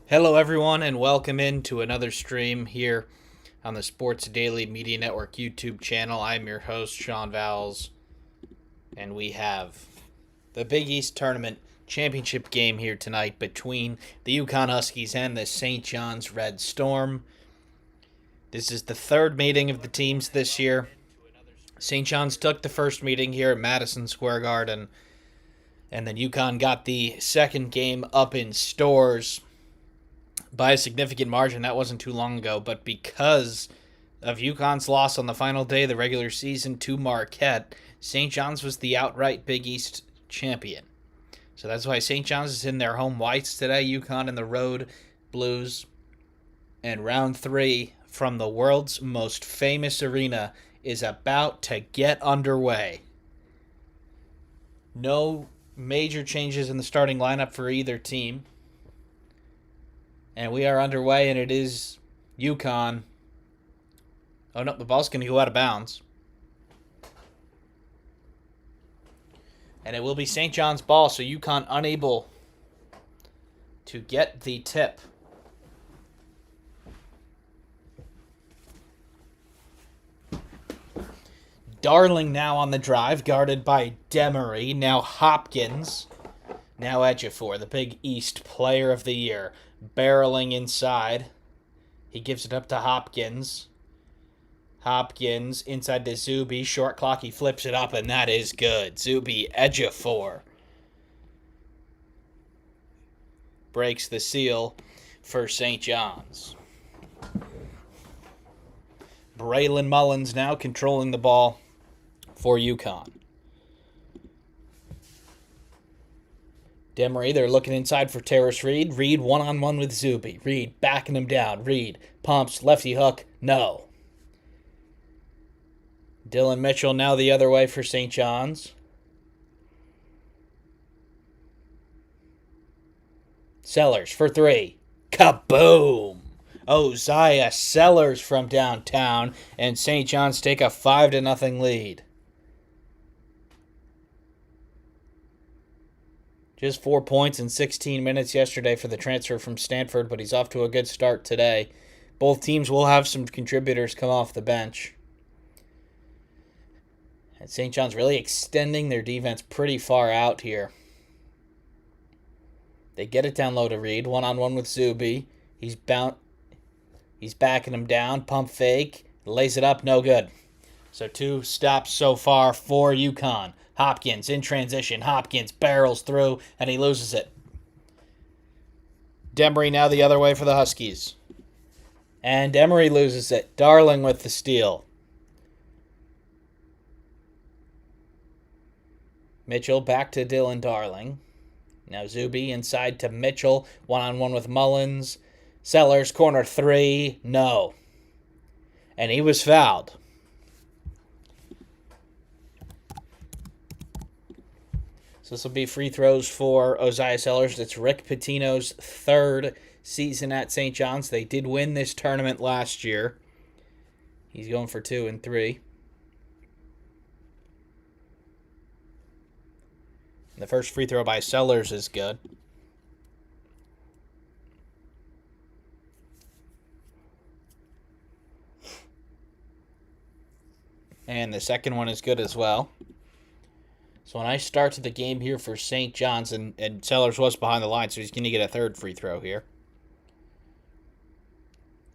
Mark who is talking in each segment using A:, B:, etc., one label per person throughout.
A: Hello, everyone, and welcome into another stream here on the Sports Daily Media Network YouTube channel. I'm your host, Sean Vowells, and we have the Big East Tournament Championship game here tonight between the UConn Huskies and the St. John's Red Storm. This is the third meeting of the teams this year. St. John's took the first meeting here at Madison Square Garden, and then UConn got the second game up in Stores by a significant margin. That wasn't too long ago, but because of UConn's loss on the final day of the regular season to Marquette, St. John's was the outright Big East champion. So that's why St. John's is in their home whites today, UConn in the road blues. And round 3 from the world's most famous arena is about to get underway. No major changes in the starting lineup for either team. And we are underway, and it is UConn. Oh, no, the ball's going to go out of bounds. And it will be St. John's ball, so UConn unable to get the tip. Darling now on the drive, guarded by Demery. Now Hopkins. Now Ejiofor, the Big East Player of the Year, barreling inside. He gives it up to Hopkins. Hopkins inside to Zuby. Short clock, he flips it up, and that is good. Zuby, Ejiofor breaks the seal for St. John's. Braylon Mullins now controlling the ball for UConn. Demery, they're looking inside for Terrace Reed. Reed one-on-one with Zuby. Reed backing him down. Reed pumps, lefty hook, no. Dylan Mitchell now the other way for St. John's. Sellers for 3. Kaboom! Uzziah Sellers from downtown, and St. John's take a 5-0 lead. Just 4 points in 16 minutes yesterday for the transfer from Stanford, but he's off to a good start today. Both teams will have some contributors come off the bench. And St. John's really extending their defense pretty far out here. They get it down low to Reed, one-on-one with Zuby. He's backing him down, pump fake, lays it up, no good. So 2 stops so far for UConn. Hopkins in transition. Hopkins barrels through, and he loses it. Demery now the other way for the Huskies. And Demery loses it. Darling with the steal. Mitchell back to Dylan Darling. Now Zuby inside to Mitchell. One-on-one with Mullins. Sellers, corner 3. No. And he was fouled. So this will be free throws for Uzziah Sellers. It's Rick Pitino's 3rd season at St. John's. They did win this tournament last year. He's going for 2 and 3. And the first free throw by Sellers is good. And the second one is good as well. So when I start the game here for St. John's, and Sellers was behind the line, so he's going to get a 3rd free throw here.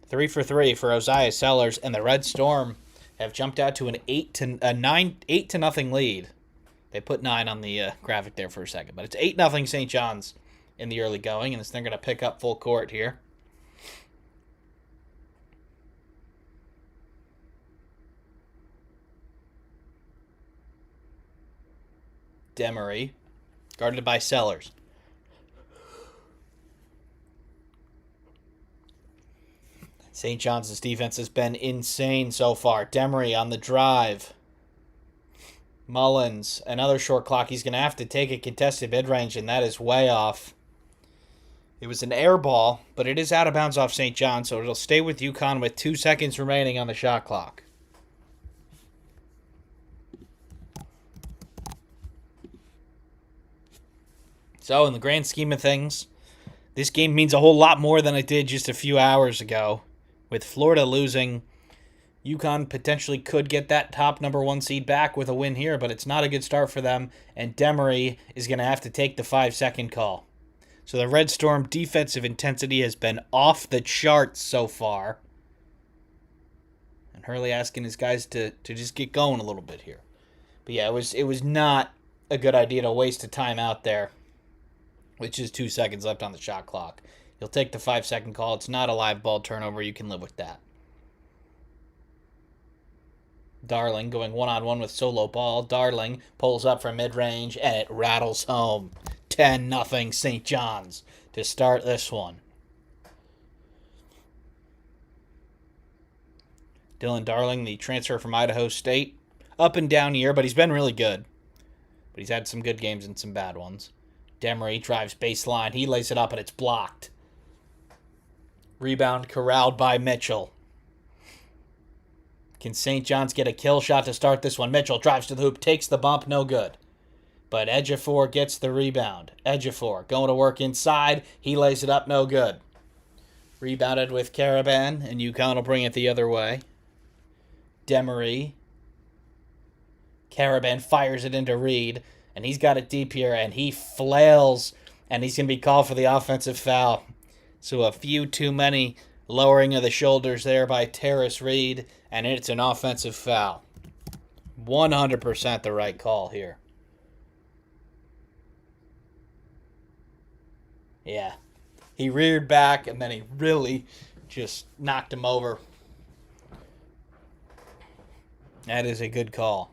A: 3 for 3 for Uzziah Sellers, and the Red Storm have jumped out to an 8-0 lead. They put 9 on the graphic there for a second, but it's 8-0 St. John's in the early going, and they're going to pick up full court here. Demery, guarded by Sellers. St. John's defense has been insane so far. Demery on the drive. Mullins, another short clock. He's going to have to take a contested mid-range, and that is way off. It was an air ball, but it is out of bounds off St. John's, so it'll stay with UConn with 2 seconds remaining on the shot clock. So, in the grand scheme of things, This game means a whole lot more than it did just a few hours ago. With Florida losing, UConn potentially could get that top number 1 seed back with a win here, but it's not a good start for them, and Demery is going to have to take the 5-second call. So the Red Storm defensive intensity has been off the charts so far. And Hurley asking his guys to just get going a little bit here. But yeah, it was not a good idea to waste a timeout there, which is 2 seconds left on the shot clock. You'll take the 5-second call. It's not a live ball turnover. You can live with that. Darling going one-on-one with Solo Ball. Darling pulls up from mid-range, and it rattles home. 10-0 St. John's to start this one. Dylan Darling, the transfer from Idaho State. Up and down year, but he's been really good. But he's had some good games and some bad ones. Demery drives baseline. He lays it up, and it's blocked. Rebound corralled by Mitchell. Can St. John's get a kill shot to start this one? Mitchell drives to the hoop, takes the bump, no good. But Ejiofor gets the rebound. Ejiofor going to work inside. He lays it up, no good. Rebounded with Caravan, and UConn will bring it the other way. Demery. Caravan fires it into Reed, and he's got it deep here, and he flails, and he's going to be called for the offensive foul. So a few too many lowering of the shoulders there by Terrace Reed, and it's an offensive foul. 100% the right call here. Yeah. He reared back, and then he really just knocked him over. That is a good call.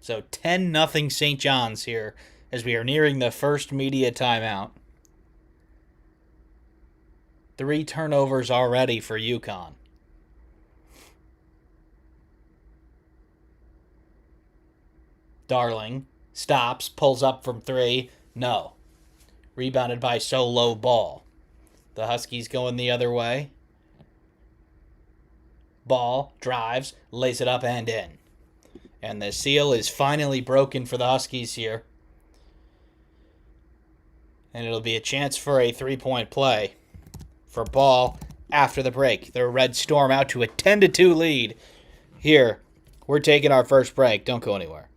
A: So 10-0 St. John's here as we are nearing the first media timeout. 3 turnovers already for UConn. Darling stops, pulls up from 3. No. Rebounded by Solo Ball. The Huskies going the other way. Ball drives, lays it up and in. And the seal is finally broken for the Huskies here. And it'll be a chance for a 3-point play for Ball after the break. The Red Storm out to a 10-2 lead. Here, we're taking our first break. Don't go anywhere.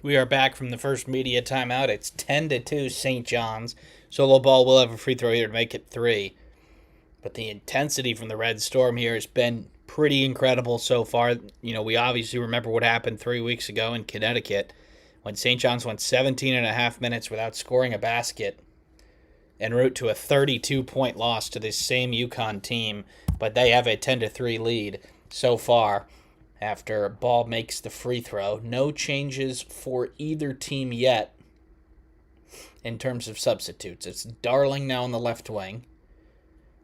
A: We are back from the first media timeout. It's 10-2 St. John's. Solo Ball will have a free throw here to make it 3. But the intensity from the Red Storm here has been pretty incredible so far. We obviously remember what happened 3 weeks ago in Connecticut when St. John's went 17 and a half minutes without scoring a basket en route to a 32-point loss to this same UConn team. But they have a 10-3 lead so far after Ball makes the free throw. No changes for either team yet in terms of substitutes. It's Darling now on the left wing.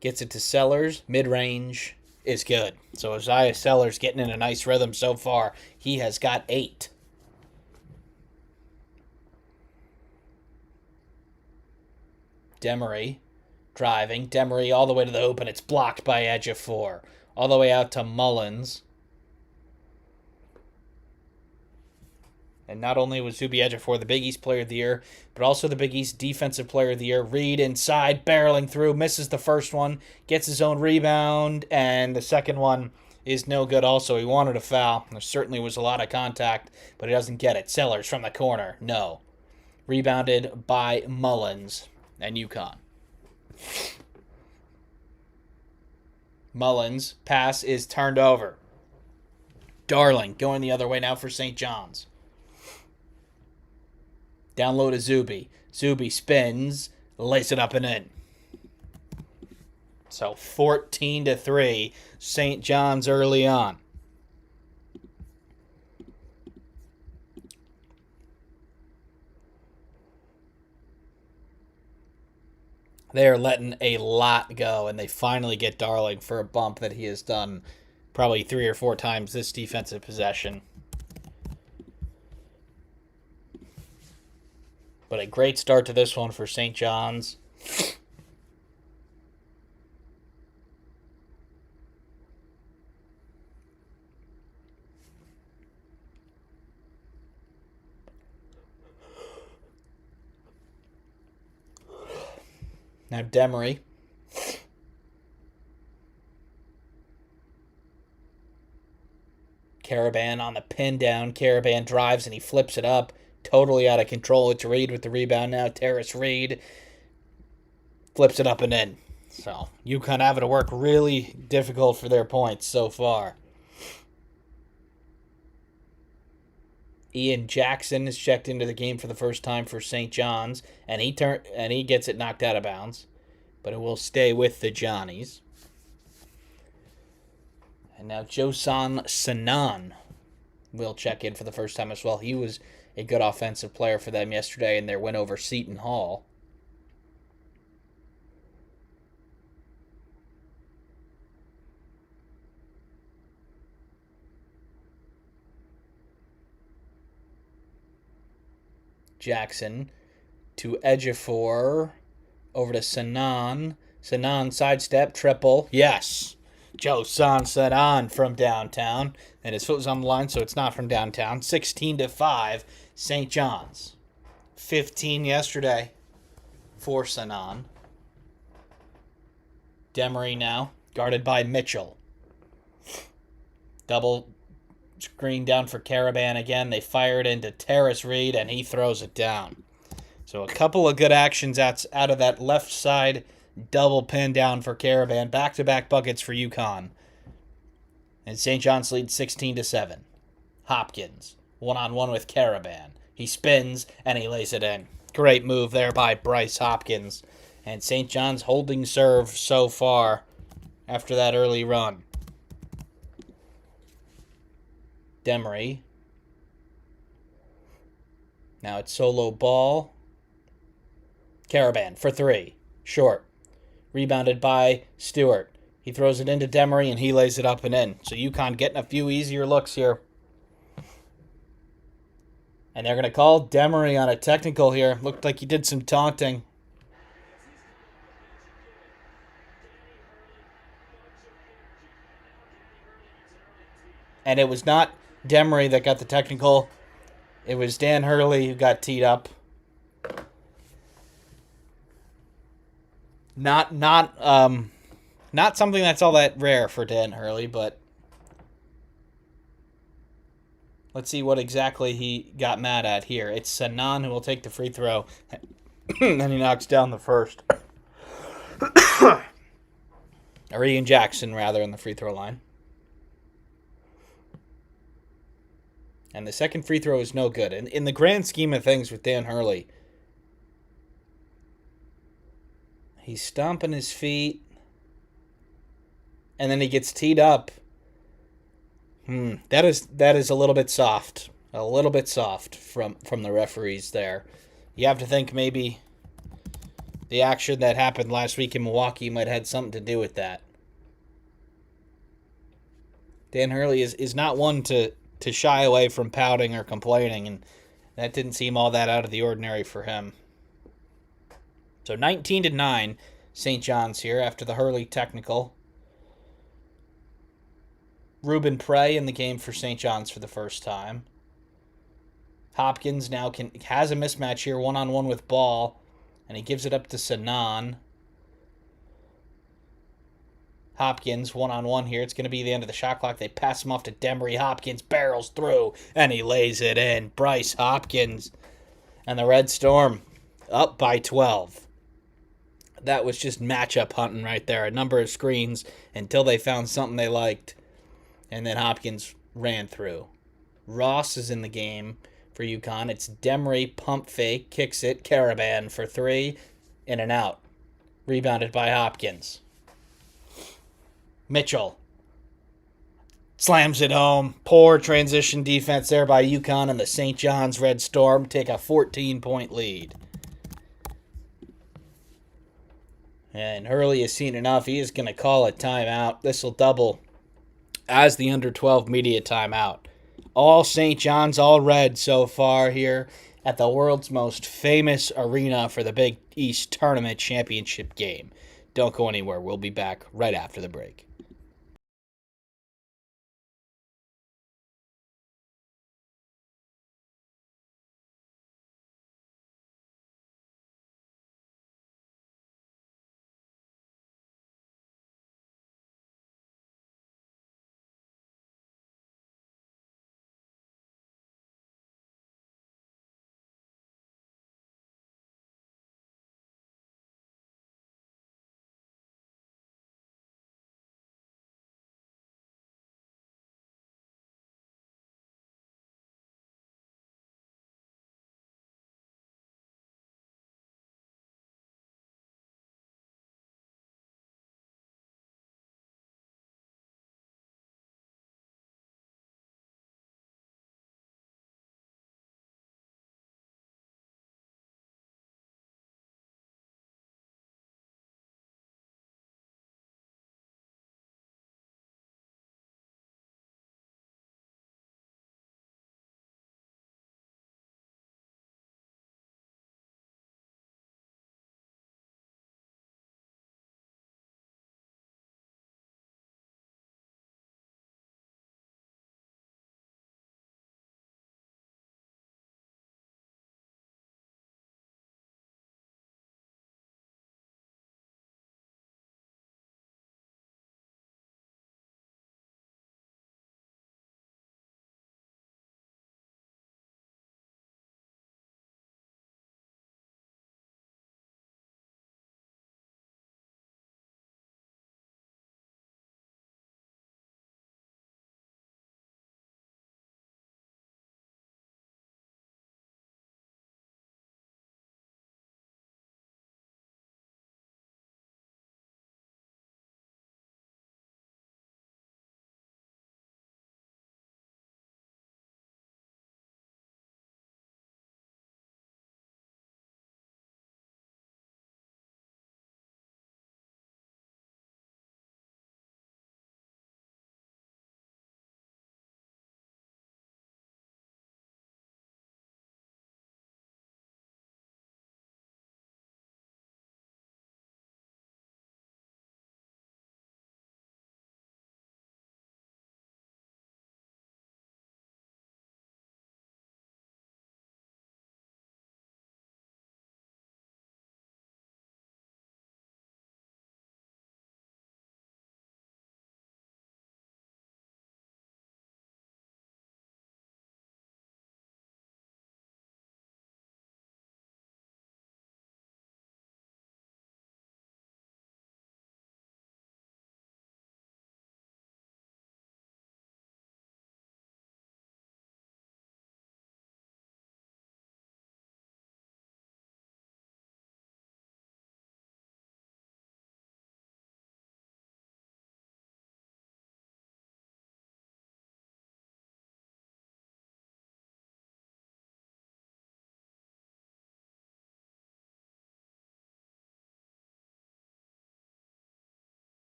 A: Gets it to Sellers. Mid-range is good. So Isaiah Sellers getting in a nice rhythm so far. He has got 8. Demery driving. Demery all the way to the hoop, and it's blocked by Ejiofor. All the way out to Mullins. And not only was Zuby Ejiofor the Big East Player of the Year, but also the Big East Defensive Player of the Year. Reed inside, barreling through, misses the first one, gets his own rebound, and the second one is no good also. He wanted a foul. There certainly was a lot of contact, but he doesn't get it. Sellers from the corner, no. Rebounded by Mullins and UConn. Mullins' pass is turned over. Darling going the other way now for St. John's. Down low to Zuby. Zuby spins, lays it up and in. So 14-3, St. John's early on. They are letting a lot go, and they finally get Darling for a bump that he has done probably 3 or 4 times this defensive possession. But a great start to this one for St. John's. Now Demery. Caravan on the pin down. Caravan drives and he flips it up. Totally out of control. It's Reed with the rebound now. Terrace Reed flips it up and in. So UConn having to work really difficult for their points so far. Ian Jackson is checked into the game for the first time for St. John's, and he gets it knocked out of bounds, but it will stay with the Johnnies. And now Josan Sanan will check in for the first time as well. He was a good offensive player for them yesterday in their win over Seton Hall. Jackson to Ejiofor, over to Sanan. Sanan sidestep, triple. Yes! Josan Sanan from downtown. And his foot was on the line, so it's not from downtown. 16-5, St. John's. 15 yesterday for Sanan. Demery now, guarded by Mitchell. Double screen down for Caravan again. They fire it into Terrace Reed, and he throws it down. So a couple of good actions out of that left side double pin down for Caravan. Back-to-back buckets for UConn. And St. John's leads 16-7. Hopkins, one-on-one with Caravan. He spins, and he lays it in. Great move there by Bryce Hopkins. And St. John's holding serve so far after that early run. Demery. Now it's solo ball. Caravan for 3. Short. Rebounded by Stewart. He throws it into Demery, and he lays it up and in. So UConn getting a few easier looks here. And they're going to call Demery on a technical here. Looked like he did some taunting. And it was not Demery that got the technical. It was Dan Hurley who got teed up. Not something that's all that rare for Dan Hurley, but Let's see what exactly he got mad at here. It's Sanan who will take the free throw. Then he knocks down the first. Or Ian Jackson, rather, on the free throw line. And the second free throw is no good. And in the grand scheme of things with Dan Hurley, he's stomping his feet. And then he gets teed up. That is a little bit soft. A little bit soft from the referees there. You have to think maybe the action that happened last week in Milwaukee might have had something to do with that. Dan Hurley is not one to shy away from pouting or complaining, and that didn't seem all that out of the ordinary for him. So 19-9, St. John's here after the Hurley technical. Ruben Prey in the game for St. John's for the first time. Hopkins now has a mismatch here, one-on-one with ball, and he gives it up to Sanan. Hopkins, one-on-one here. It's going to be the end of the shot clock. They pass him off to Demery. Hopkins barrels through, and he lays it in. Bryce Hopkins and the Red Storm up by 12. That was just matchup hunting right there. A number of screens until they found something they liked, and then Hopkins ran through. Ross is in the game for UConn. It's Demery, pump fake, kicks it, Caravan for three, in and out. Rebounded by Hopkins. Mitchell slams it home. Poor transition defense there by UConn, and the St. John's Red Storm take a 14-point lead. And Hurley has seen enough. He is going to call a timeout. This will double as the under-12 media timeout. All St. John's, all red so far here at the world's most famous arena for the Big East Tournament Championship game. Don't go anywhere. We'll be back right after the break.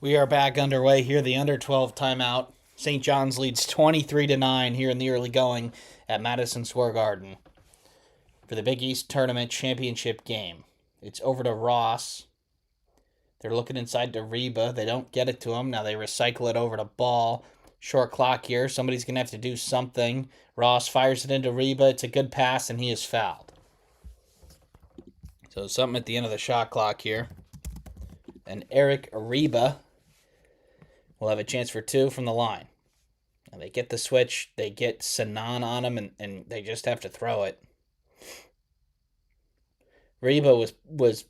A: We are back underway here. The under 12 timeout. St. John's leads 23-9 here in the early going at Madison Square Garden for the Big East Tournament Championship game. It's over to Ross. They're looking inside to Reba. They don't get it to him. Now they recycle it over to Ball. Short clock here. Somebody's going to have to do something. Ross fires it into Reba. It's a good pass, and he is fouled. So something at the end of the shot clock here. And Eric Reba will have a chance for two from the line. And they get the switch. They get Sanan on him, and they just have to throw it. Reba was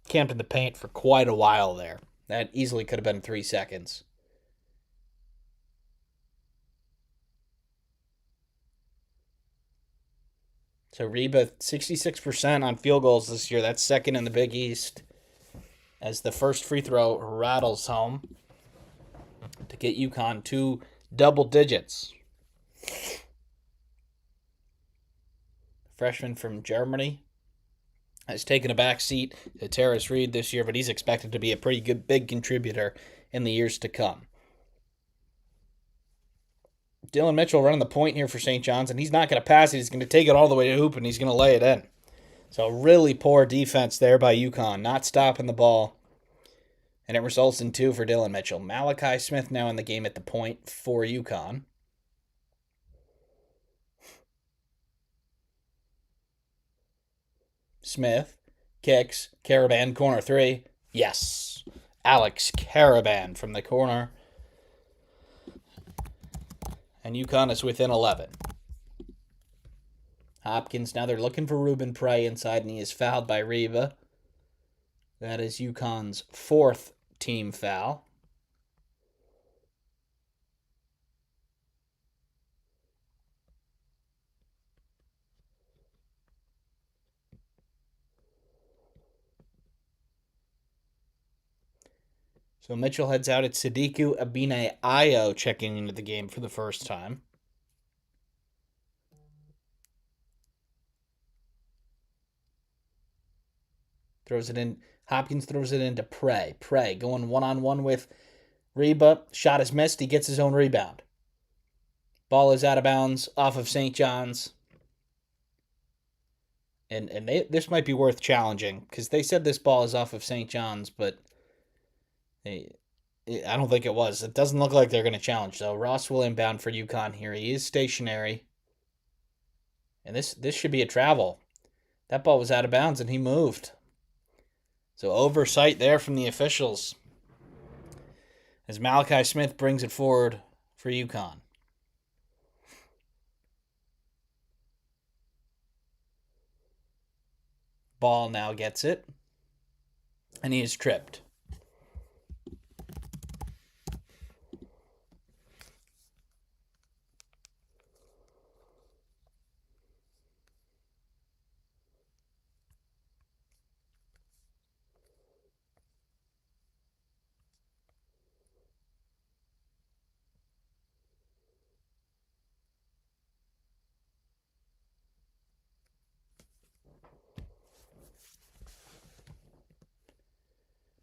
A: camped in the paint for quite a while there. That easily could have been 3 seconds. So Reba, 66% on field goals this year. That's second in the Big East. As the first free throw rattles home to get UConn to double digits. Freshman from Germany has taken a back seat to Terrace Reed this year, but he's expected to be a pretty good big contributor in the years to come. Dylan Mitchell running the point here for St. John's, and he's not going to pass it. He's going to take it all the way to hoop, and he's going to lay it in. So really poor defense there by UConn, not stopping the ball. And it results in two for Dylan Mitchell. Malachi Smith now in the game at the point for UConn. Smith kicks. Caravan, corner three. Yes. Alex Caravan from the corner. And UConn is within 11. Hopkins, now they're looking for Ruben Prey inside, and he is fouled by Reba. That is UConn's fourth team foul. So Mitchell heads out. It's Sadiku Abine Ayo checking into the game for the first time. Throws it in. Hopkins throws it into Prey. Prey going one-on-one with Reba. Shot is missed. He gets his own rebound. Ball is out of bounds off of St. John's. And this might be worth challenging because they said this ball is off of St. John's, but I don't think it was. It doesn't look like they're going to challenge, though. Ross will inbound for UConn here. He is stationary. And this should be a travel. That ball was out of bounds, and he moved. So oversight there from the officials as Malachi Smith brings it forward for UConn. Ball now gets it, and he is tripped.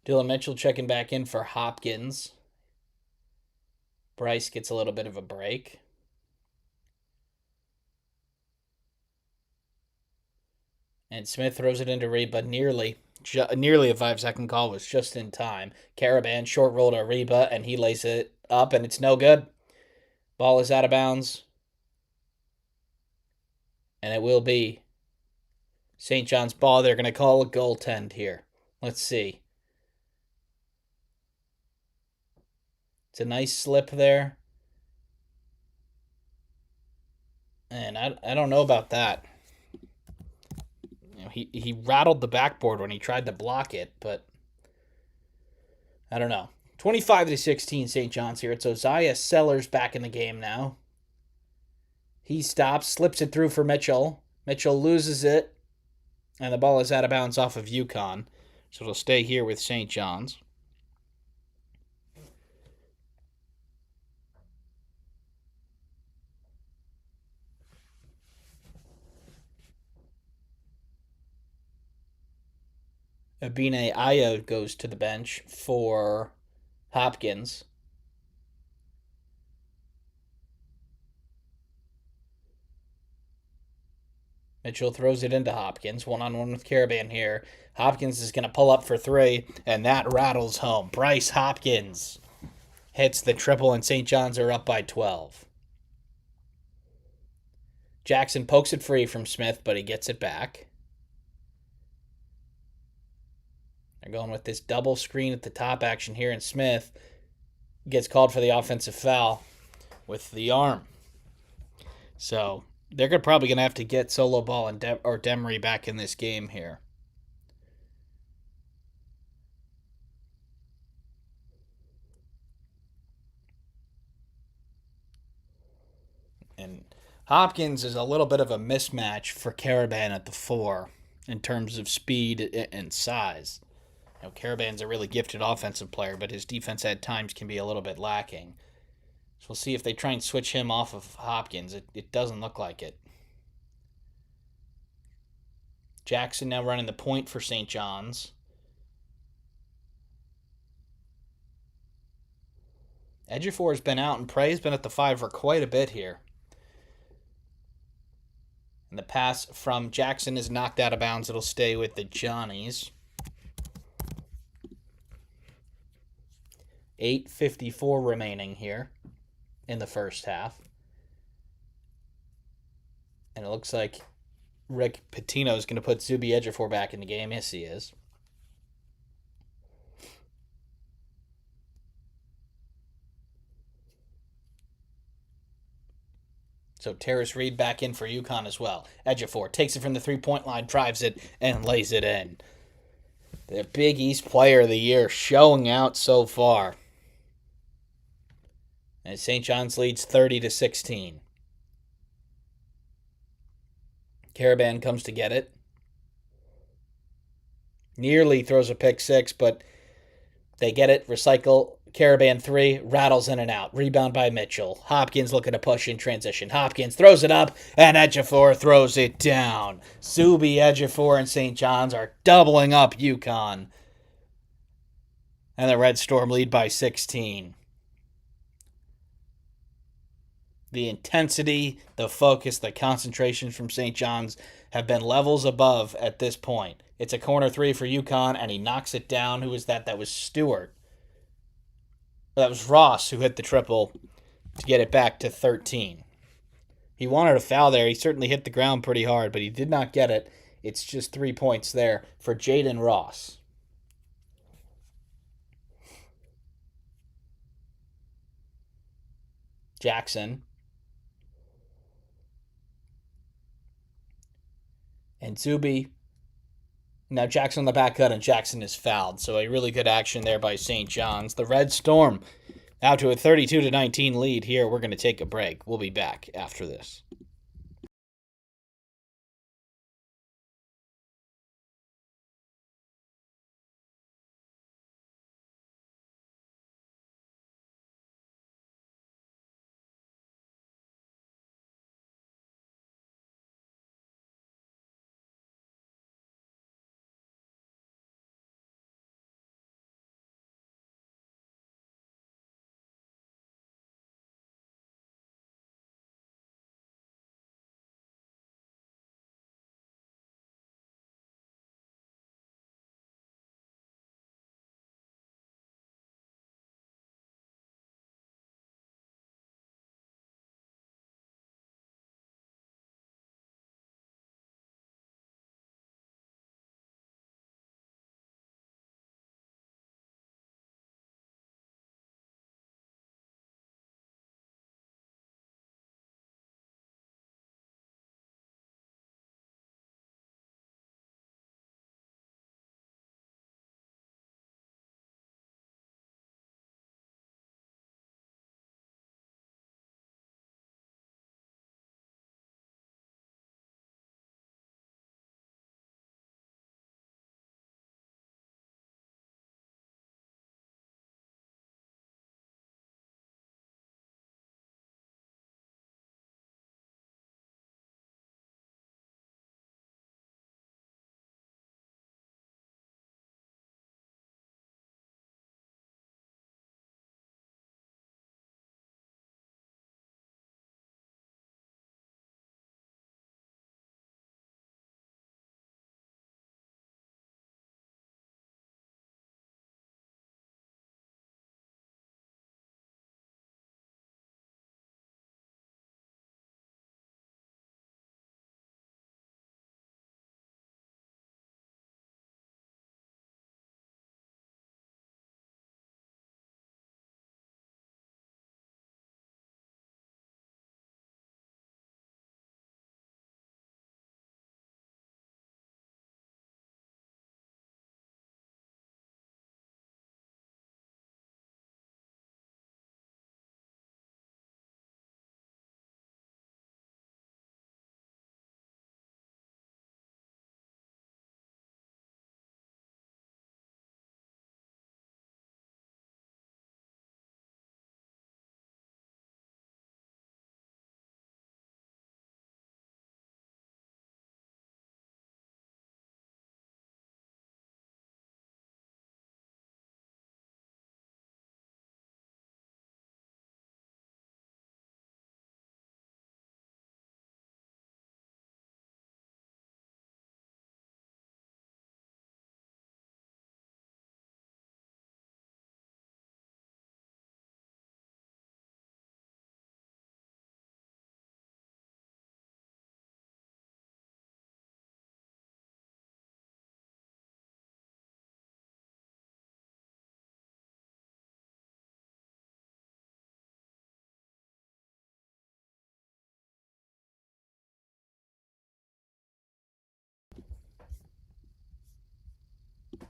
A: Dylan Mitchell checking back in for Hopkins. Bryce gets a little bit of a break. And Smith throws it into Reba nearly a 5-second call was just in time. Caravan short roll to Reba, and he lays it up, and it's no good. Ball is out of bounds. And it will be St. John's ball. They're going to call a goaltend here. Let's see. It's a nice slip there. And I don't know about that. You know, he rattled the backboard when he tried to block it, but I don't know. 25-16 St. John's here. It's Osiah Sellers back in the game now. He stops, slips it through for Mitchell. Mitchell loses it, and the ball is out of bounds off of UConn. So it'll stay here with St. John's. Abine Ayo goes to the bench for Hopkins. Mitchell throws it into Hopkins, one-on-one with Caravan here. Hopkins is going to pull up for three, and that rattles home. Bryce Hopkins hits the triple, and St. John's are up by 12. Jackson pokes it free from Smith, but he gets it back. They're going with this double screen at the top action here, and Smith gets called for the offensive foul with the arm. So they're probably going to have to get Solo Ball and Demery back in this game here. And Hopkins is a little bit of a mismatch for Caravan at the 4 in terms of speed and size. Caravan's a really gifted offensive player, but his defense at times can be a little bit lacking. So we'll see if they try and switch him off of Hopkins. It doesn't look like it. Jackson now running the point for St. John's. Ejiofor has been out, and Prey's been at the 5 for quite a bit here. And the pass from Jackson is knocked out of bounds. It'll stay with the Johnnies. 8:54 remaining here in the first half. And it looks like Rick Pitino is going to put Zuby Ejiofor back in the game. Yes, he is. So Terrace Reed back in for UConn as well. Ejiofor takes it from the three-point line, drives it, and lays it in. The Big East Player of the Year showing out so far. And St. John's leads 30-16. Caravan comes to get it. Nearly throws a pick six, but they get it, recycle. Caravan 3, rattles in and out. Rebound by Mitchell. Hopkins looking to push in transition. Hopkins throws it up, and Ejiofor throws it down. Zuby, Ejiofor, and St. John's are doubling up UConn. And the Red Storm lead by 16. The intensity, the focus, the concentration from St. John's have been levels above at this point. It's a corner 3 for UConn, and he knocks it down. Who was that? That was Stewart. That was Ross who hit the triple to get it back to 13. He wanted a foul there. He certainly hit the ground pretty hard, but he did not get it. It's just 3 points there for Jaden Ross. Jackson. And Zuby. Now Jackson on the back cut, and Jackson is fouled. So a really good action there by St. John's. The Red Storm out to a 32-19 lead here. We're going to take a break. We'll be back after this.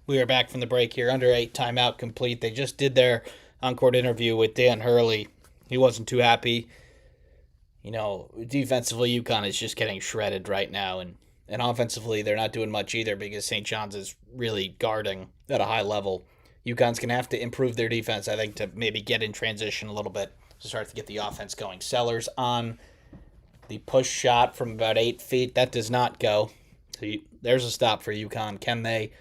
A: We are back from the break here. Under 8, timeout complete. They just did their on-court interview with Dan Hurley. He wasn't too happy. Defensively, UConn is just getting shredded right now. And offensively, they're not doing much either because St. John's is really guarding at a high level. UConn's going to have to improve their defense, I think, to maybe get in transition a little bit to start to get the offense going. Sellers on the push shot from about 8 feet. That does not go. So there's a stop for UConn. Can they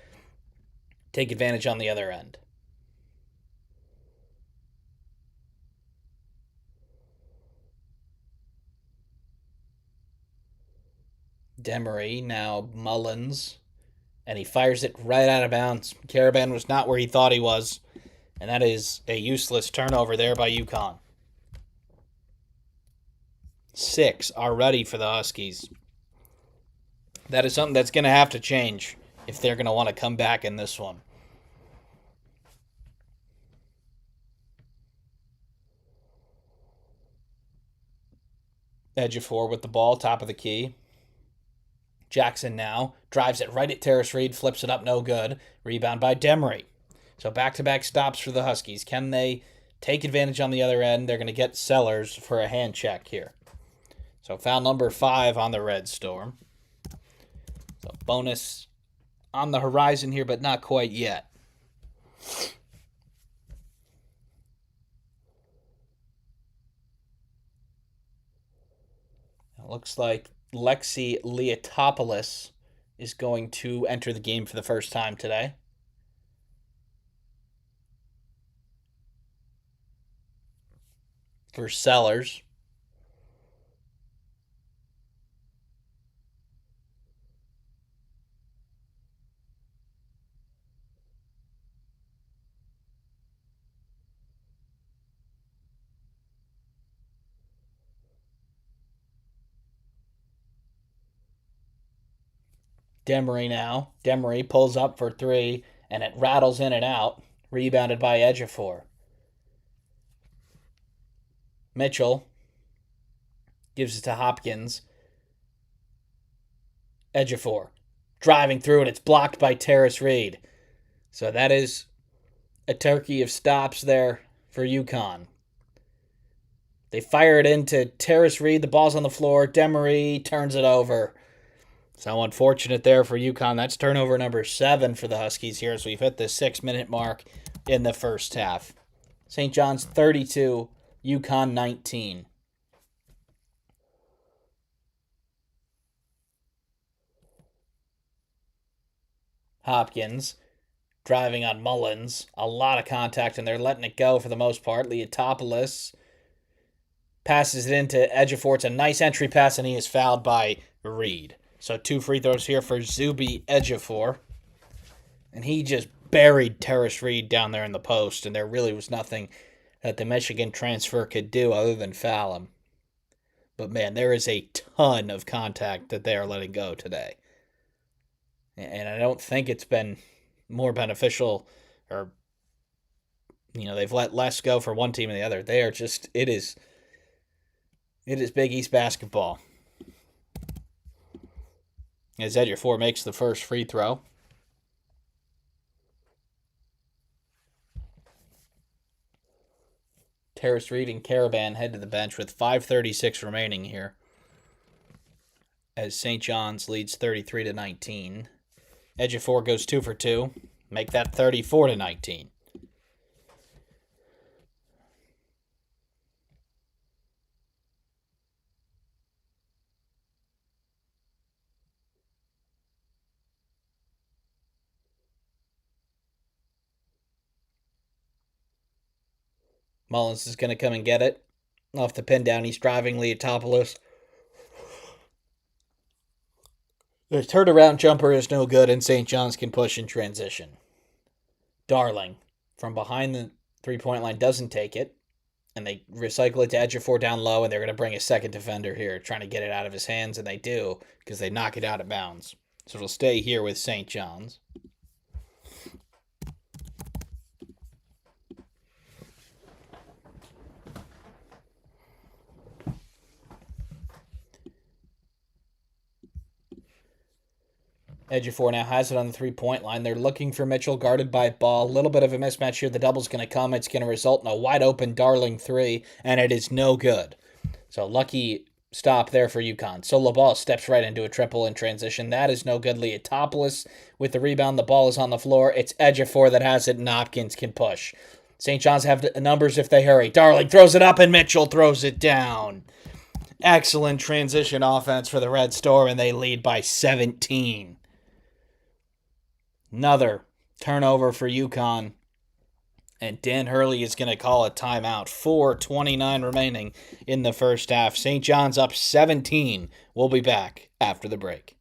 A: take advantage on the other end? Demery, now Mullins, and he fires it right out of bounds. Caravan was not where he thought he was, and that is a useless turnover there by UConn. 6 are ready for the Huskies. That is something that's going to have to change if they're going to want to come back in this one. Ejiofor with the ball, top of the key. Jackson now drives it right at Terrace Reed, flips it up, no good. Rebound by Demery. So back-to-back stops for the Huskies. Can they take advantage on the other end? They're going to get Sellers for a hand check here. So foul number 5 on the Red Storm. So bonus on the horizon here, but not quite yet. It looks like Lexi Leotopoulos is going to enter the game for the first time today. For Sellers. Demery now. Demery pulls up for 3, and it rattles in and out. Rebounded by Ejiofor. Mitchell gives it to Hopkins. Ejiofor driving through it. It's blocked by Terrace Reed. So that is a turkey of stops there for UConn. They fire it into Terrace Reed. The ball's on the floor. Demery turns it over. So unfortunate there for UConn. That's turnover number 7 for the Huskies here as we've hit the 6-minute mark in the first half. St. John's 32, UConn 19. Hopkins driving on Mullins. A lot of contact, and they're letting it go for the most part. Leotopoulos passes it into Ejiofor. It's a nice entry pass, and he is fouled by Reed. So 2 free throws here for Zuby Ejiofor. And he just buried Terrace Reed down there in the post, and there really was nothing that the Michigan transfer could do other than foul him. But, man, there is a ton of contact that they are letting go today. And I don't think it's been more beneficial or, they've let less go for one team than the other. They are just, it is Big East basketball. As Ejiofor makes the first free throw. Terrace Reed and Caravan head to the bench with 5:36 remaining here. As St. John's leads 33-19. Ejiofor goes 2 for 2. Make that 34-19. Mullins is going to come and get it. Off the pin down, he's driving Leotopoulos. The turnaround jumper is no good, and St. John's can push in transition. Darling, from behind the three-point line, doesn't take it. And they recycle it to Ejiofor down low, and they're going to bring a second defender here, trying to get it out of his hands, and they do, because they knock it out of bounds. So it'll stay here with St. John's. Ejiofor now has it on the three-point line. They're looking for Mitchell, guarded by Ball. A little bit of a mismatch here. The double's going to come. It's going to result in a wide-open Darling three, and it is no good. So lucky stop there for UConn. So LaBall steps right into a triple in transition. That is no good. Leotopoulos with the rebound. The ball is on the floor. It's Ejiofor that has it, and Hopkins can push. St. John's have the numbers if they hurry. Darling throws it up, and Mitchell throws it down. Excellent transition offense for the Red Storm, and they lead by 17. Another turnover for UConn. And Dan Hurley is going to call a timeout. 4:29 remaining in the first half. St. John's up 17. We'll be back after the break.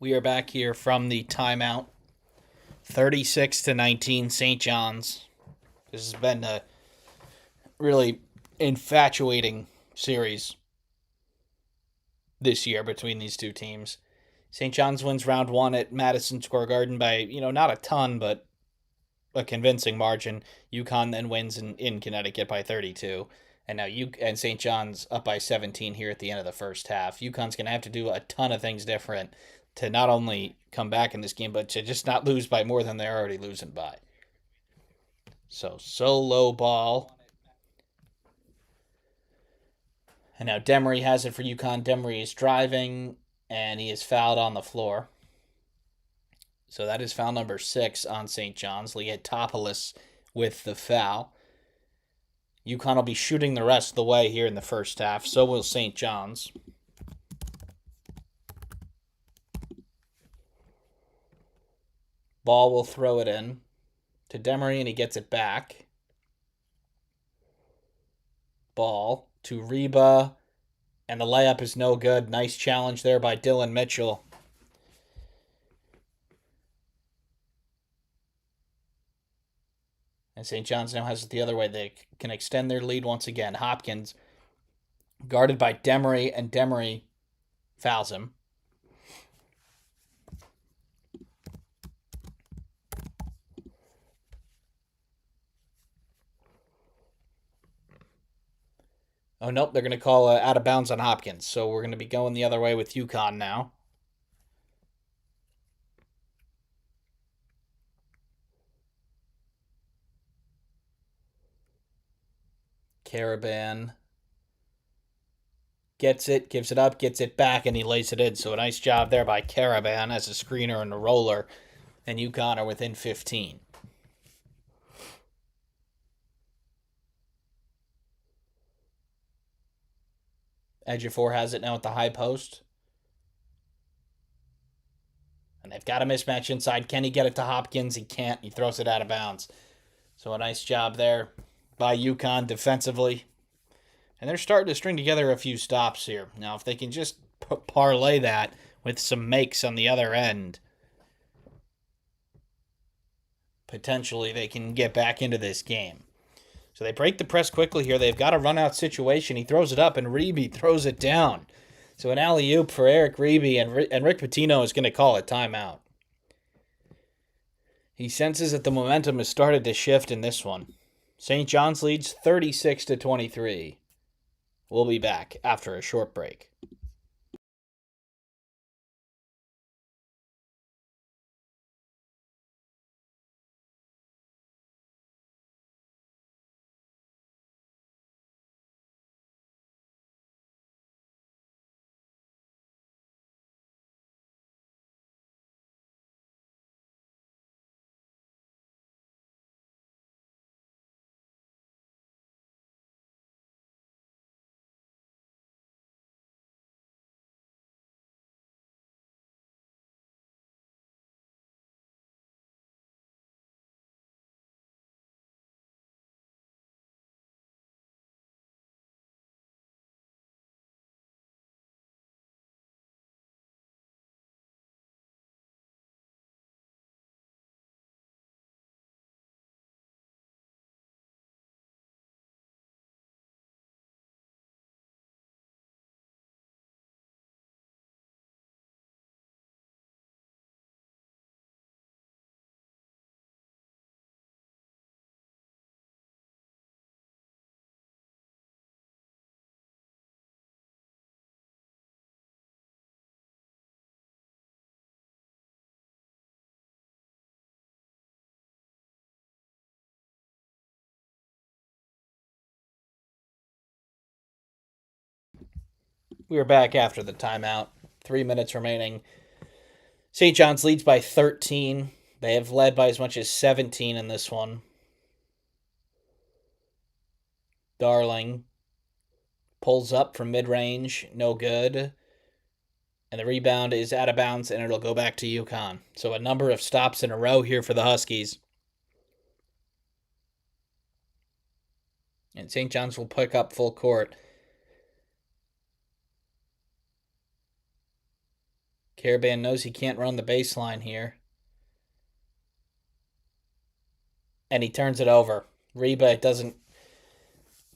A: We are back here from the timeout. 36-19, St. John's. This has been a really infatuating series this year between these two teams. St. John's wins round one at Madison Square Garden by, not a ton, but a convincing margin. UConn then wins in Connecticut by 32. And now St. John's up by 17 here at the end of the first half. UConn's going to have to do a ton of things different to not only come back in this game, but to just not lose by more than they're already losing by. So low ball. And now Demery has it for UConn. Demery is driving, and he is fouled on the floor. So that is foul number 6 on St. John's. Liatopoulos with the foul. UConn will be shooting the rest of the way here in the first half. So will St. John's. Ball will throw it in to Demery, and he gets it back. Ball to Reba, and the layup is no good. Nice challenge there by Dylan Mitchell. And St. John's now has it the other way. They can extend their lead once again. Hopkins guarded by Demery, and Demery fouls him. Oh, nope, they're going to call out of bounds on Hopkins. So we're going to be going the other way with UConn now. Caravan gets it, gives it up, gets it back, and he lays it in. So a nice job there by Caravan as a screener and a roller. And UConn are within 15. Ejiofor has it now at the high post. And they've got a mismatch inside. Can he get it to Hopkins? He can't. He throws it out of bounds. So a nice job there by UConn defensively. And they're starting to string together a few stops here. Now, if they can just parlay that with some makes on the other end, potentially they can get back into this game. So they break the press quickly here. They've got a run-out situation. He throws it up, and Reeby throws it down. So an alley-oop for Eric Reeby, and Rick Pitino is going to call a timeout. He senses that the momentum has started to shift in this one. St. John's leads 36-23. We'll be back after a short break. We are back after the timeout. 3 minutes remaining. St. John's leads by 13. They have led by as much as 17 in this one. Darling pulls up from mid-range. No good. And the rebound is out of bounds, and it'll go back to UConn. So a number of stops in a row here for the Huskies. And St. John's will pick up full court. Caravan knows he can't run the baseline here. And he turns it over. Reba doesn't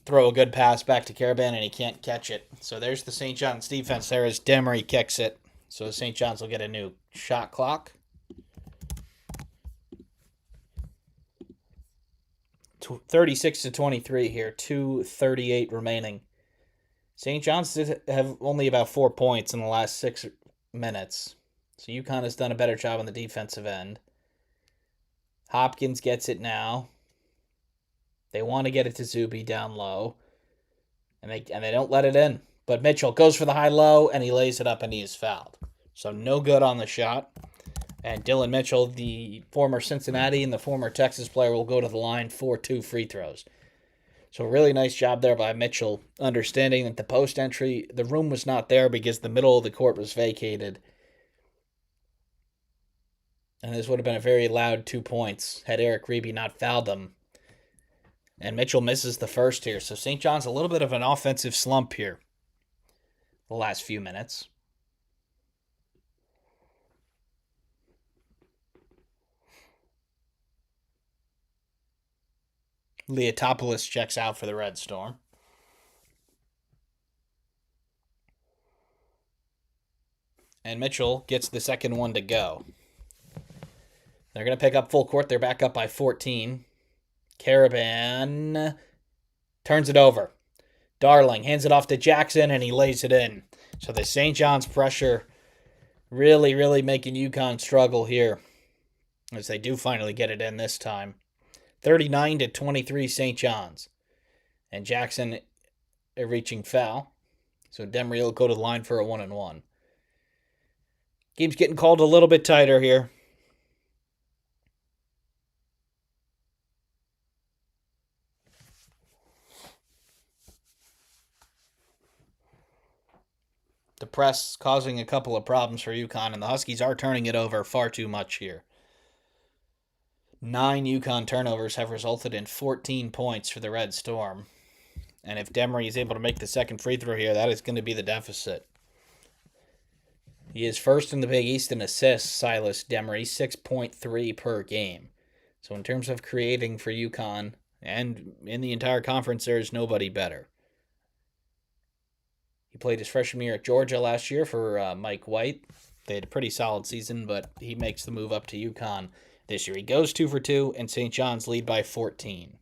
A: throw a good pass back to Caravan, and he can't catch it. So there's the St. John's defense there as Demery kicks it. So St. John's will get a new shot clock. 36-23 here. 2:38 remaining. St. John's have only about 4 points in the last 6 minutes. So UConn has done a better job on the defensive end. Hopkins gets it now. They want to get it to Zuby down low. And they don't let it in. But Mitchell goes for the high-low, and he lays it up, and he is fouled. So no good on the shot. And Dylan Mitchell, the former Cincinnati and the former Texas player, will go to the line for 2 free throws. So a really nice job there by Mitchell, understanding that the post entry, the room was not there because the middle of the court was vacated. And this would have been a very loud 2 points had Eric Reeby not fouled them. And Mitchell misses the first here. So St. John's a little bit of an offensive slump here the last few minutes. Leotopoulos checks out for the Red Storm. And Mitchell gets the second one to go. They're going to pick up full court. They're back up by 14. Caravan turns it over. Darling hands it off to Jackson, and he lays it in. So the St. John's pressure really, really making UConn struggle here as they do finally get it in this time. 39-23 St. John's. And Jackson reaching foul. So Demery will go to the line for a 1-and-1. Game's getting called a little bit tighter here. The press causing a couple of problems for UConn, and the Huskies are turning it over far too much here. 9 UConn turnovers have resulted in 14 points for the Red Storm. And if Demery is able to make the second free throw here, that is going to be the deficit. He is first in the Big East in assists, Silas Demery, 6.3 per game. So in terms of creating for UConn, and in the entire conference, there is nobody better. He played his freshman year at Georgia last year for Mike White. They had a pretty solid season, but he makes the move up to UConn this year. He goes 2 for 2, and St. John's lead by 14.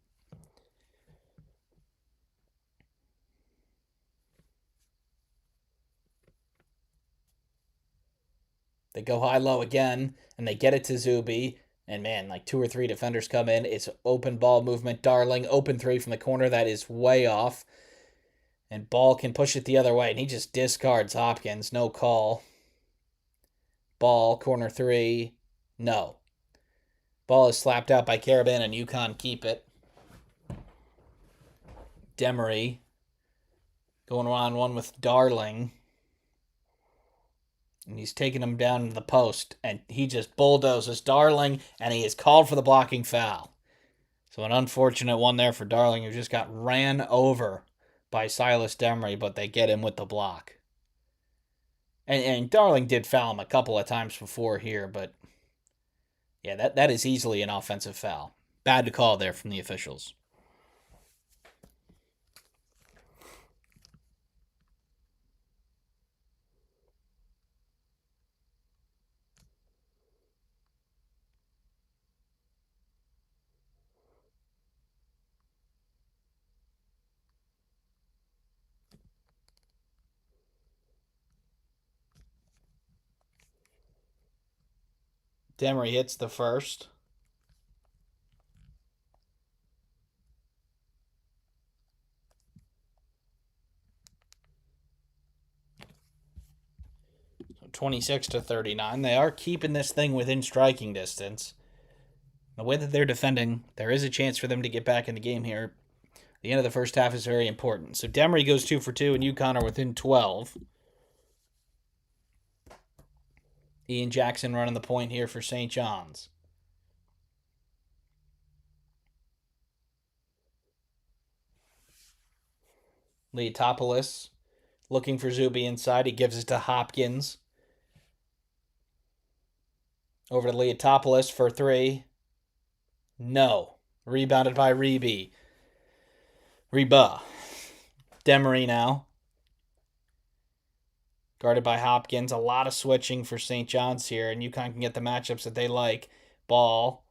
A: They go high-low again, and they get it to Zuby. And man, like 2 or 3 defenders come in. It's open ball movement. Darling, open 3 from the corner. That is way off. And Ball can push it the other way, and he just discards Hopkins. No call. Ball, corner 3. No. Ball is slapped out by Caravan, and UConn keep it. Demery going 1-on-1 with Darling. And he's taking him down to the post, and he just bulldozes Darling, and he is called for the blocking foul. So an unfortunate one there for Darling, who just got ran over by Silas Demery, but they get him with the block. And Darling did foul him a couple of times before here, but yeah, that is easily an offensive foul. Bad call there from the officials. Demery hits the first. So 26-39. They are keeping this thing within striking distance. The way that they're defending, there is a chance for them to get back in the game here. The end of the first half is very important. So Demery goes 2 for 2, and UConn are within 12. Ian Jackson running the point here for St. John's. Leotopoulos looking for Zuby inside. He gives it to Hopkins. Over to Leotopoulos for three. No. Rebounded by Reba. Demery now. Guarded by Hopkins. A lot of switching for St. John's here, and UConn can get the matchups that they like. Ball.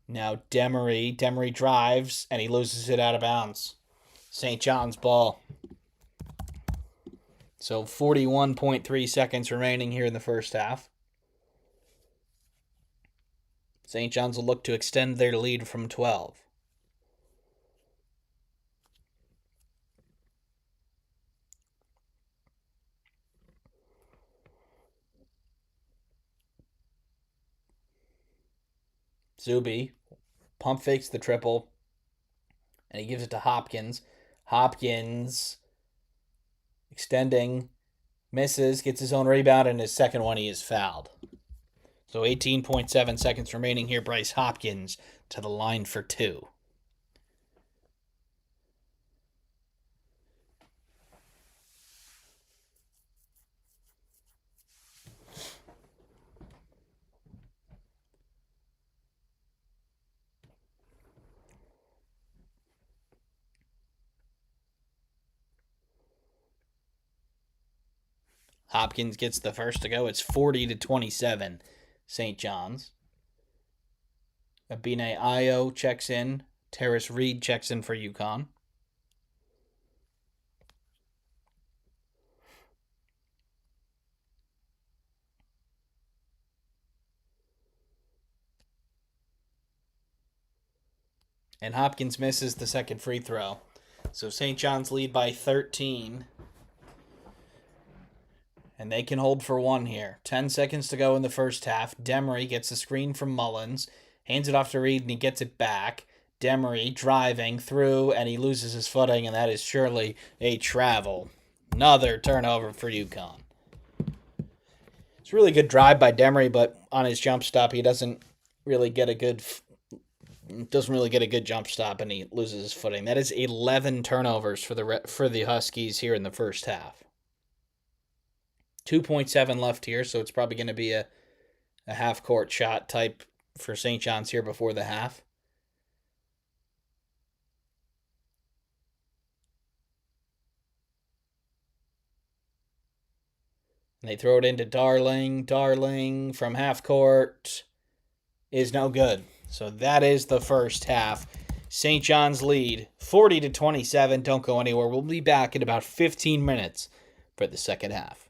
A: Now Demery. Demery drives, and he loses it out of bounds. St. John's ball. So 41.3 seconds remaining here in the first half. St. John's will look to extend their lead from 12. Zuby pump fakes the triple, and he gives it to Hopkins. Hopkins extending, misses, gets his own rebound, and his second one he is fouled. So 18.7 seconds remaining here. Bryce Hopkins to the line for two. Hopkins gets the first to go. It's 40-27, St. John's. Abine Ayo checks in. Terrace Reed checks in for UConn. And Hopkins misses the second free throw. So St. John's lead by 13. And they can hold for one here. 10 seconds to go in the first half. Demery gets the screen from Mullins. Hands it off to Reed, and he gets it back. Demery driving through, and he loses his footing, and that is surely a travel. Another turnover for UConn. It's a really good drive by Demery, but on his jump stop, he doesn't really get a good jump stop, and he loses his footing. That is 11 turnovers for the Huskies here in the first half. 2.7 left here, so it's probably going to be a half-court shot type for St. John's here before the half. And they throw it into Darling. Darling from half court is no good. So that is the first half. St. John's lead, 40-27. Don't go anywhere. We'll be back in about 15 minutes for the second half.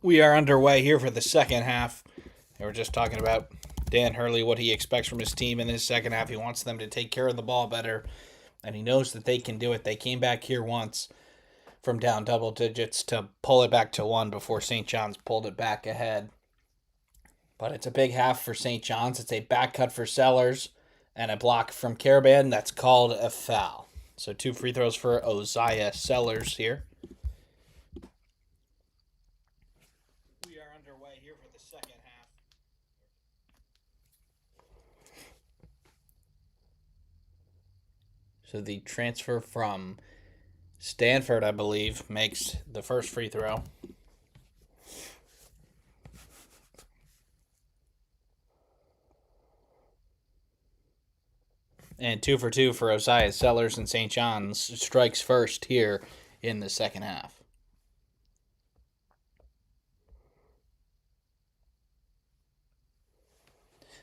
A: We are underway here for the second half. And we're just talking about Dan Hurley, what he expects from his team in this second half. He wants them to take care of the ball better, and he knows that they can do it. They came back here once from down double digits to pull it back to one before St. John's pulled it back ahead. But it's a big half for St. John's. It's a back cut for Sellers and a block from Caravan. That's called a foul. So 2 free throws for Oziah Sellers here. We are underway here for the second half. So the transfer from Stanford, I believe, makes the first free throw. And 2 for 2 for Oziah Sellers, and St. John's strikes first here in the second half.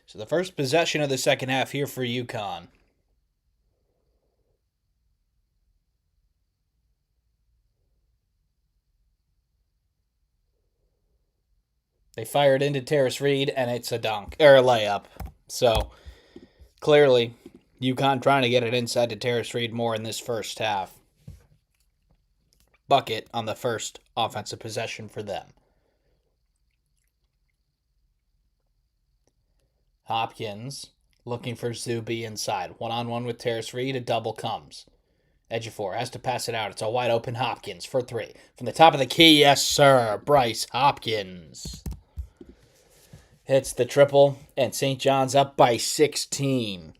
A: So the first possession of the second half here for UConn. They fired into Terrace Reed, and it's a dunk, or a layup. So clearly, UConn trying to get it inside to Terrace Reed more in this first half. Bucket on the first offensive possession for them. Hopkins looking for Zuby inside. One-on-one with Terrace Reed. A double comes. Ejiofor has to pass it out. It's a wide open Hopkins for 3. From the top of the key, yes, sir. Bryce Hopkins hits the triple, and St. John's up by 16.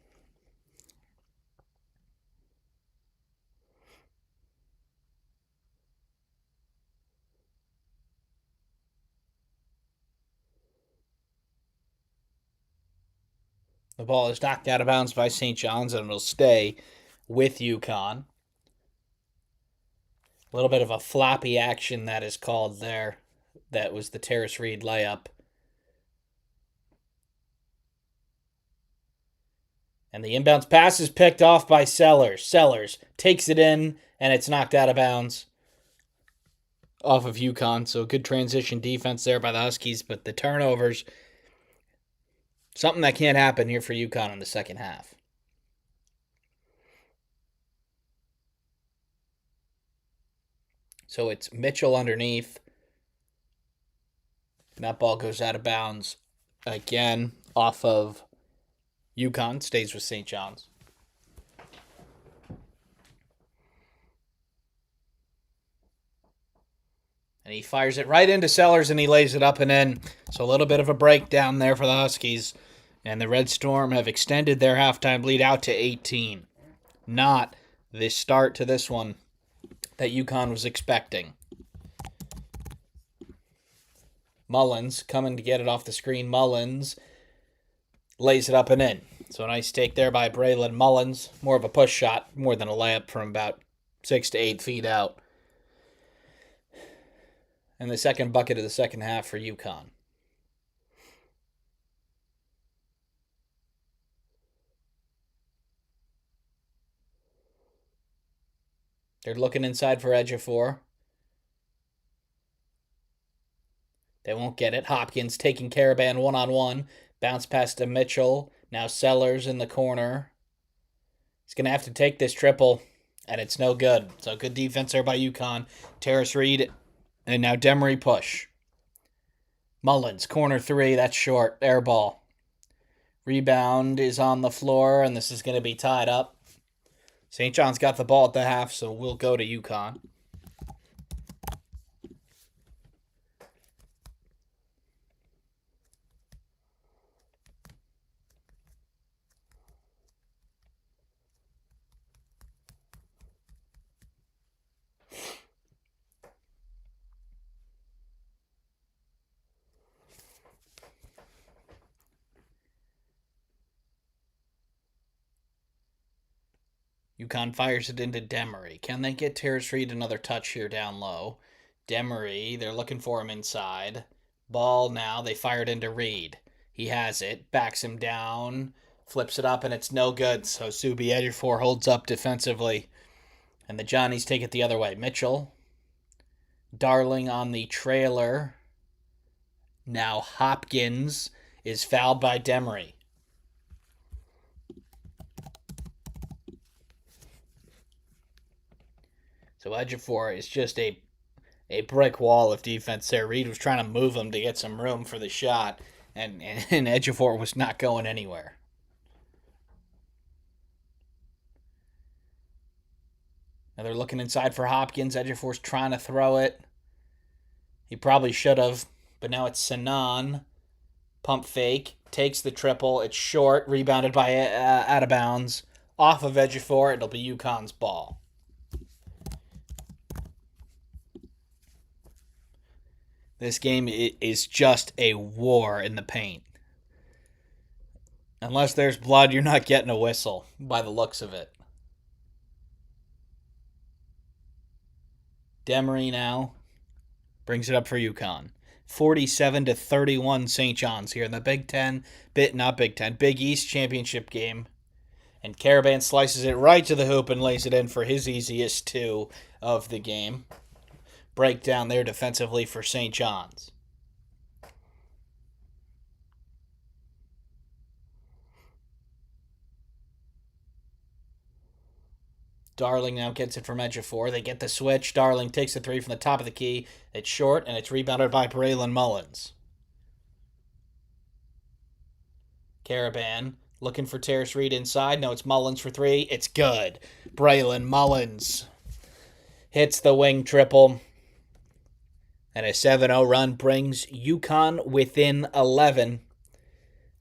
A: The ball is knocked out of bounds by St. John's, and it'll stay with UConn. A little bit of a floppy action that is called there. That was the Terrace Reed layup. And the inbounds pass is picked off by Sellers. Sellers takes it in, and it's knocked out of bounds off of UConn. So good transition defense there by the Huskies, but the turnovers, something that can't happen here for UConn in the second half. So it's Mitchell underneath. And that ball goes out of bounds again off of UConn. Stays with St. John's. And he fires it right into Sellers, and he lays it up and in. So a little bit of a breakdown there for the Huskies. And the Red Storm have extended their halftime lead out to 18. Not the start to this one that UConn was expecting. Mullins coming to get it off the screen. Mullins lays it up and in. So a nice take there by Braylon Mullins. More of a push shot, more than a layup from about 6 to 8 feet out. And the second bucket of the second half for UConn. They're looking inside for Ejiofor. They won't get it. Hopkins taking Caravan one-on-one. Bounce pass to Mitchell. Now Sellers in the corner. He's going to have to take this triple, and it's no good. So good defense there by UConn. Terrace Reed, and now Demery push. Mullins, corner 3. That's short. Air ball. Rebound is on the floor, and this is going to be tied up. St. John's got the ball at the half, so we'll go to UConn. UConn fires it into Demery. Can they get Terrace Reed another touch here down low? Demery, they're looking for him inside. Ball now, they fire it into Reed. He has it, backs him down, flips it up, and it's no good. So Zuby Ejiofor holds up defensively, and the Johnnies take it the other way. Mitchell, Darling on the trailer. Now Hopkins is fouled by Demery. So Ejiofor is just a brick wall of defense there. Reed was trying to move him to get some room for the shot, and Ejiofor was not going anywhere. Now they're looking inside for Hopkins. Ejiofor's trying to throw it. He probably should have, but now it's Sanan. Pump fake. Takes the triple. It's short. Rebounded by out of bounds. Off of Ejiofor. It'll be UConn's ball. This game is just a war in the paint. Unless there's blood, you're not getting a whistle by the looks of it. Demery now brings it up for UConn. 47-31 St. John's here in the Big East championship game. And Caravan slices it right to the hoop and lays it in for his easiest two of the game. Breakdown there defensively for St. John's. Darling now gets it from Ejiofor. They get the switch. Darling takes the three from the top of the key. It's short, and it's rebounded by Braylon Mullins. Caravan looking for Terrace Reed inside. No, it's Mullins for three. It's good. Braylon Mullins hits the wing triple. And a 7-0 run brings UConn within 11.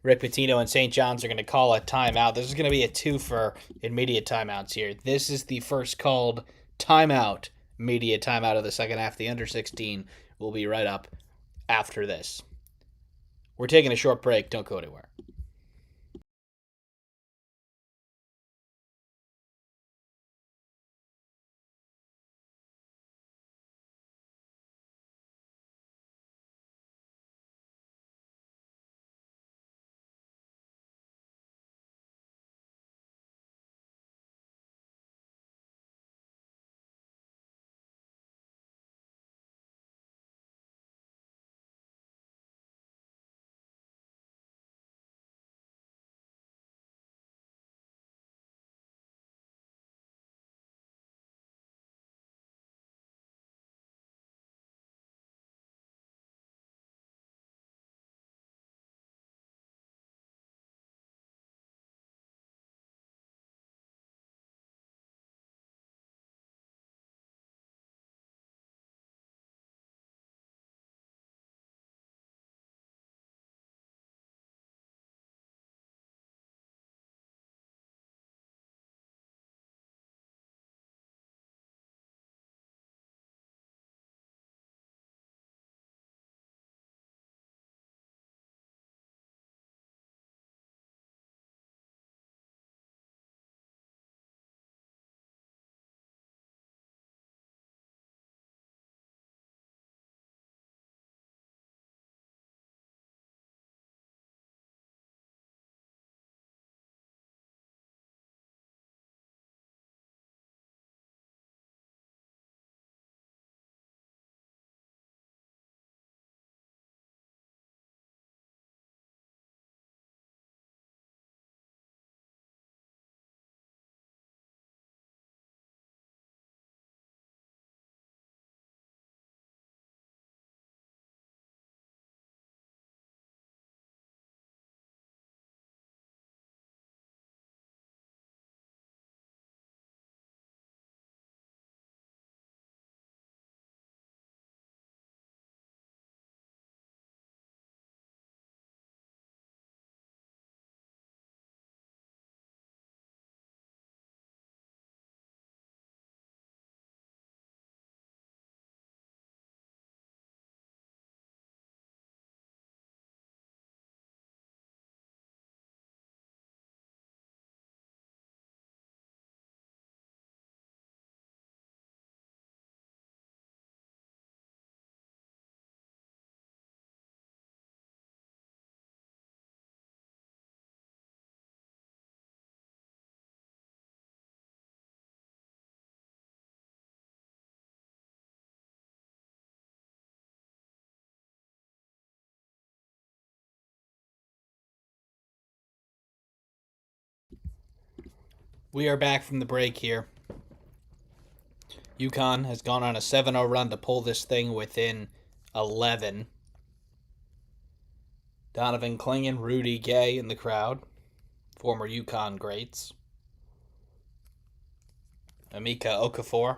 A: Rick Pitino and St. John's are going to call a timeout. This is going to be a twofer in media timeouts here. This is the first called media timeout of the second half. The under 16 will be right up after this. We're taking a short break. Don't go anywhere. We are back from the break here. UConn has gone on a 7-0 run to pull this thing within 11. Donovan Clingan, Rudy Gay in the crowd, former UConn greats. Emeka Okafor,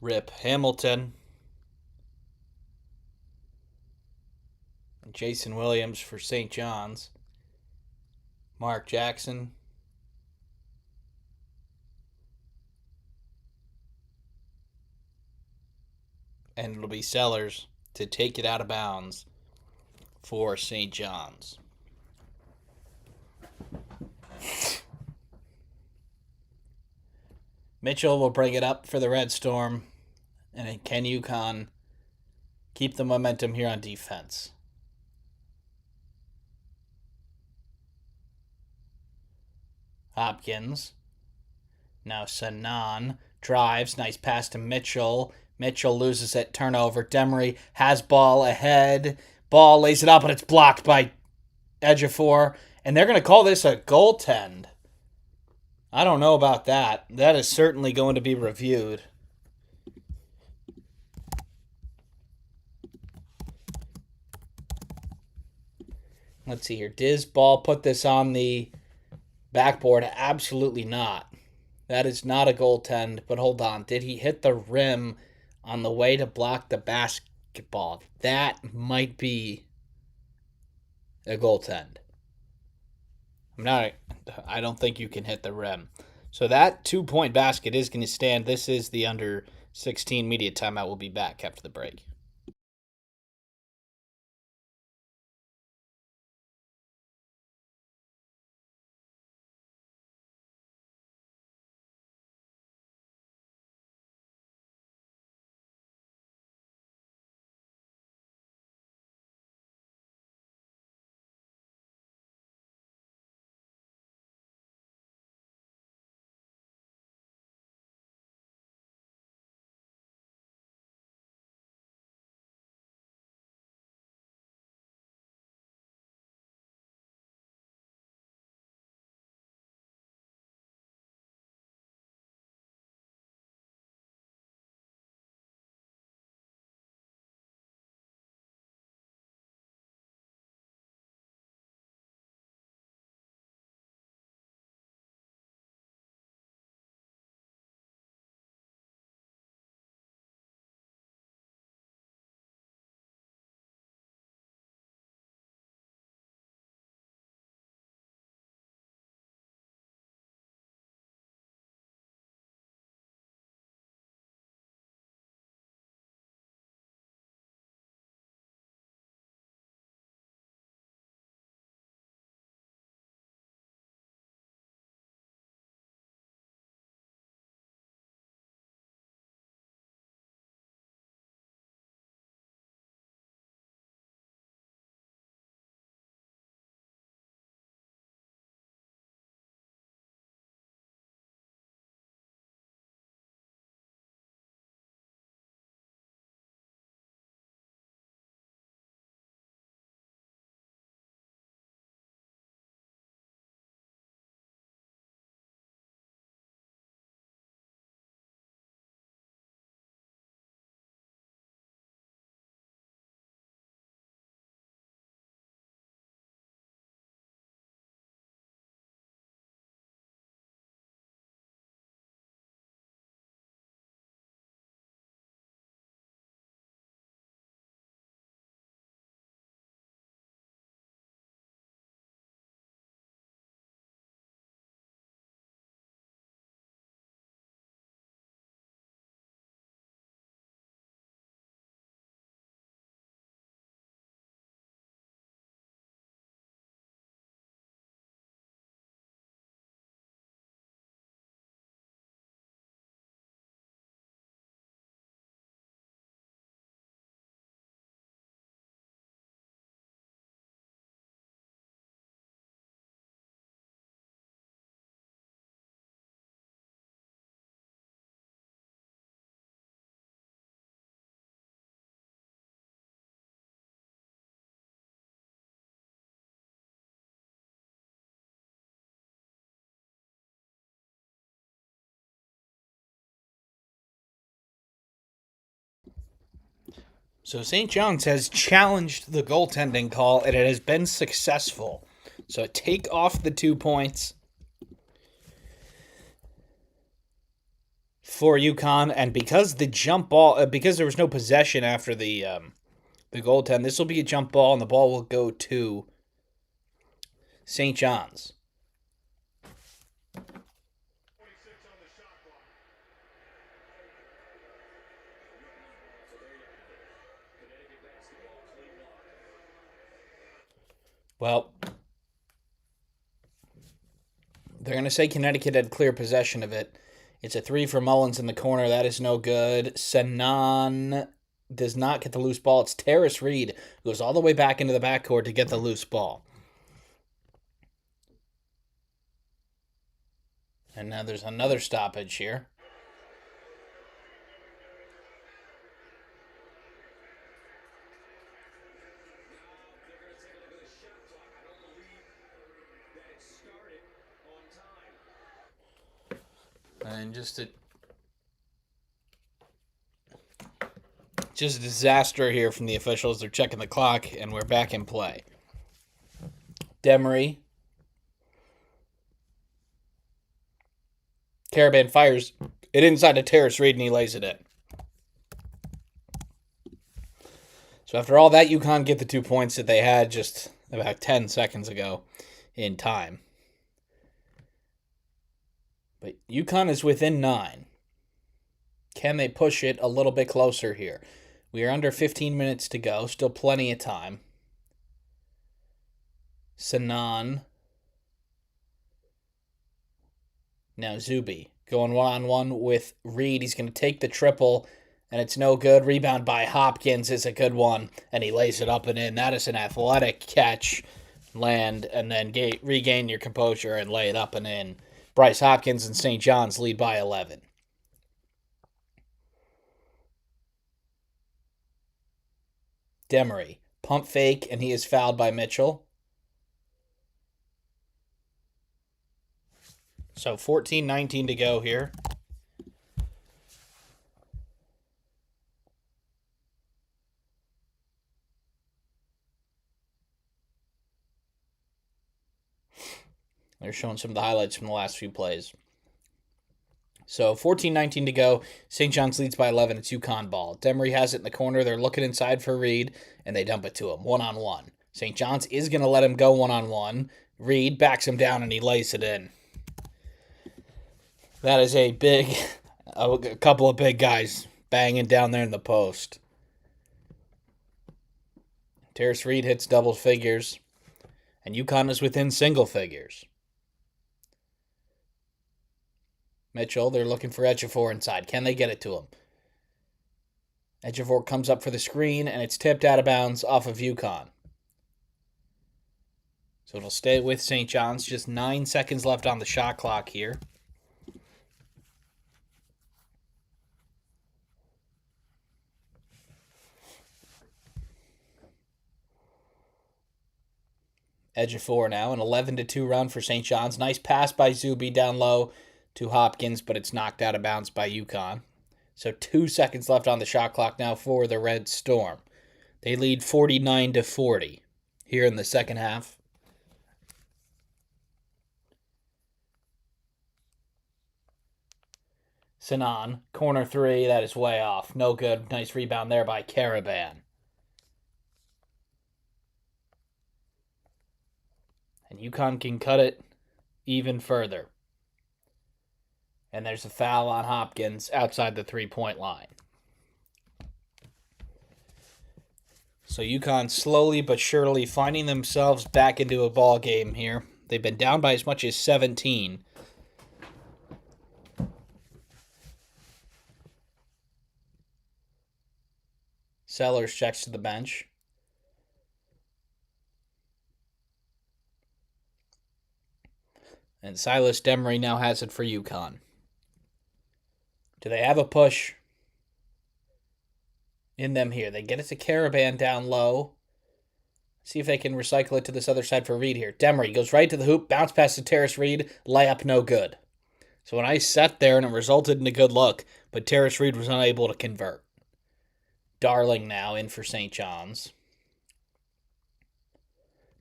A: Rip Hamilton, and Jason Williams for St. John's, Mark Jackson, and it'll be Sellers to take it out of bounds for St. John's. Mitchell will bring it up for the Red Storm. And can UConn keep the momentum here on defense? Hopkins. Now Sanan drives. Nice pass to Mitchell. Mitchell loses it. Turnover. Demery has ball ahead. Ball lays it up, and it's blocked by Ejiofor. And they're going to call this a goaltend. I don't know about that. That is certainly going to be reviewed. Let's see here. Diz ball put this on the backboard. Absolutely not. That is not a goaltend. But hold on. Did he hit the rim on the way to block the basketball? That might be a goaltend. I don't think you can hit the rim. So that 2-point basket is going to stand. This is the under 16 media timeout. We'll be back after the break. So St. John's has challenged the goaltending call, and it has been successful. So take off the 2 points for UConn, and because the jump ball, because there was no possession after the goaltend, this will be a jump ball, and the ball will go to St. John's. Well, they're going to say Connecticut had clear possession of it. It's a 3 for Mullins in the corner. That is no good. Sanan does not get the loose ball. It's Terrace Reed who goes all the way back into the backcourt to get the loose ball. And now there's another stoppage here. And just a disaster here from the officials. They're checking the clock, and we're back in play. Demery. Caravan fires it inside to Terrace Reed, and he lays it in. So after all that, UConn get the 2 points that they had just about 10 seconds ago in time. But UConn is within 9. Can they push it a little bit closer here? We are under 15 minutes to go. Still plenty of time. Sanan. Now Zuby going one-on-one with Reed. He's going to take the triple, and it's no good. Rebound by Hopkins is a good one, and he lays it up and in. That is an athletic catch. Land, and then regain your composure and lay it up and in. Bryce Hopkins and St. John's lead by 11. Demery, pump fake, and he is fouled by Mitchell. So 14-19 to go here. They're showing some of the highlights from the last few plays. So 14-19 to go. St. John's leads by 11. It's UConn ball. Demery has it in the corner. They're looking inside for Reed, and they dump it to him. One-on-one. St. John's is going to let him go one-on-one. Reed backs him down, and he lays it in. That is a couple of big guys banging down there in the post. Terrace Reed hits double figures, and UConn is within single figures. Mitchell, they're looking for Ejiofor inside. Can they get it to him? Ejiofor comes up for the screen, and it's tipped out of bounds off of UConn. So it'll stay with St. John's. Just 9 seconds left on the shot clock here. Ejiofor now, an 11-2 run for St. John's. Nice pass by Zuby down low to Hopkins, but it's knocked out of bounds by UConn. So 2 seconds left on the shot clock now for the Red Storm. They lead 49-40 here in the second half. Sanan, corner three, that is way off. No good. Nice rebound there by Caravan. And UConn can cut it even further. And there's a foul on Hopkins outside the three-point line. So UConn slowly but surely finding themselves back into a ball game here. They've been down by as much as 17. Sellers checks to the bench. And Silas Demery now has it for UConn. Do they have a push in them here? They get it to Caravan down low. See if they can recycle it to this other side for Reed here. Demery goes right to the hoop, bounce pass to Terrace Reed, layup no good. So when I sat there and it resulted in a good look, but Terrace Reed was unable to convert. Darling now in for St. John's.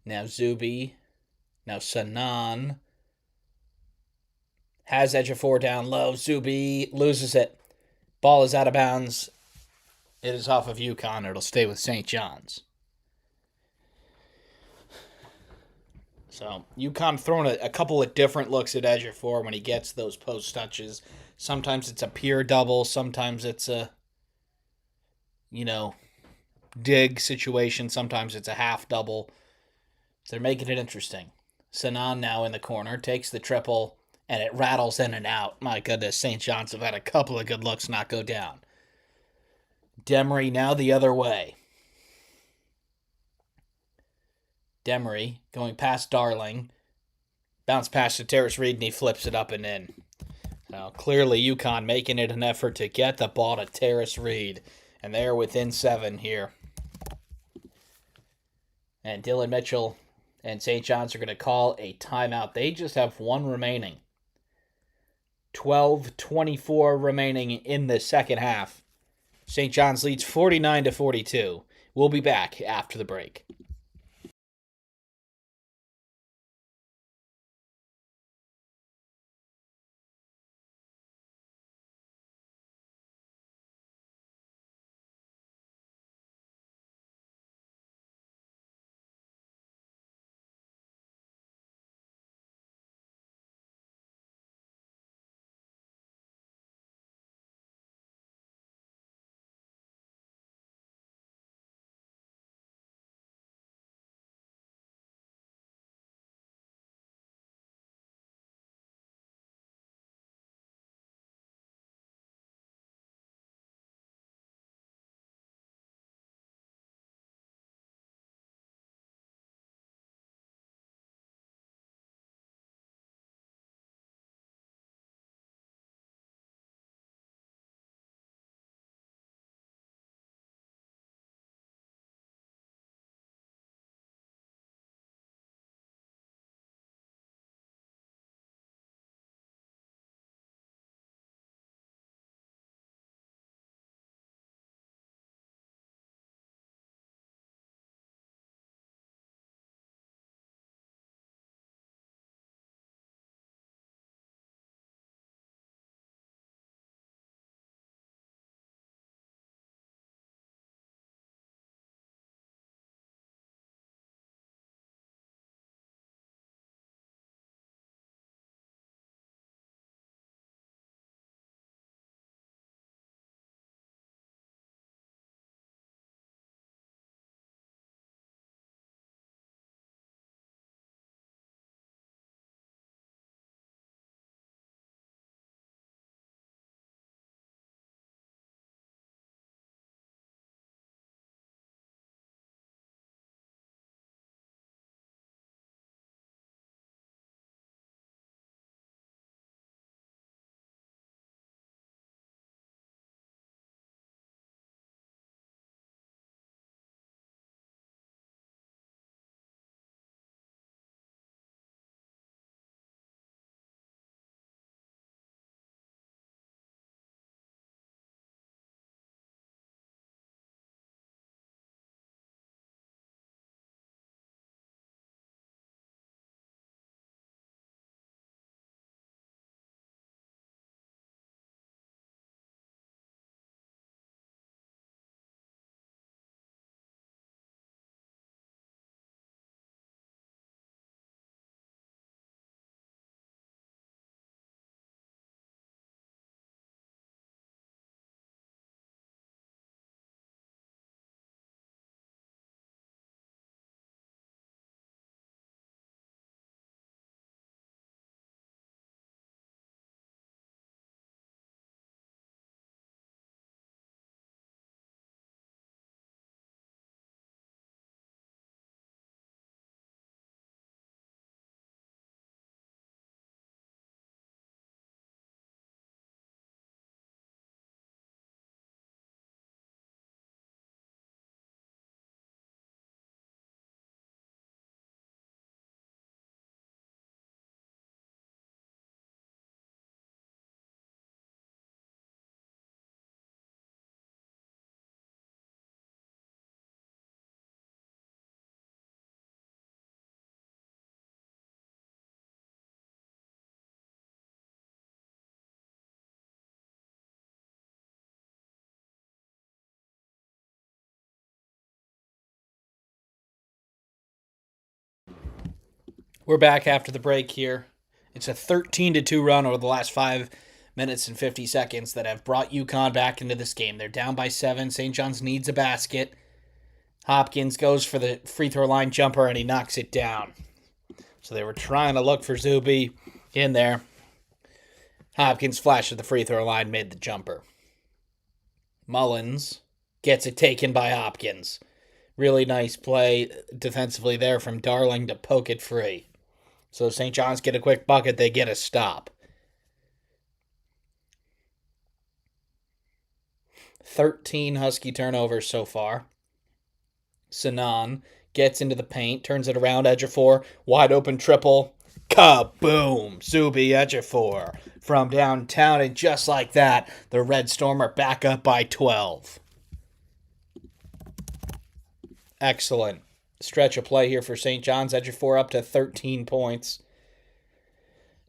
A: Now Zuby. Now Sanan. Has Ejiofor down low. Zuby loses it. Ball is out of bounds. It is off of UConn. It'll stay with St. John's. So UConn throwing a couple of different looks at Ejiofor when he gets those post touches. Sometimes it's a pure double. Sometimes it's a, dig situation. Sometimes it's a half double. So they're making it interesting. Sanan now in the corner takes the triple, and it rattles in and out. My goodness, St. John's have had a couple of good looks not go down. Demery now the other way. Demery going past Darling. Bounce pass to Terrace Reed, and he flips it up and in. Now, clearly UConn making it an effort to get the ball to Terrace Reed. And they're within 7 here. And Dylan Mitchell and St. John's are going to call a timeout. They just have one remaining. 12:24 remaining in the second half. St. John's leads 49-42. We'll be back after the break. We're back after the break here. It's a 13-2 run over the last 5 minutes and 50 seconds that have brought UConn back into this game. They're down by 7. St. John's needs a basket. Hopkins goes for the free throw line jumper and he knocks it down. So they were trying to look for Zuby in there. Hopkins flashed at the free throw line, made the jumper. Mullins gets it taken by Hopkins. Really nice play defensively there from Darling to poke it free. So St. John's get a quick bucket, they get a stop. 13 Husky turnovers so far. Sinan gets into the paint, turns it around, Ejiofor, wide open triple. Kaboom! Zuby Ejiofor from downtown, and just like that, the Red Storm are back up by 12. Excellent stretch of play here for St. John's. Ejiofor up to 13 points.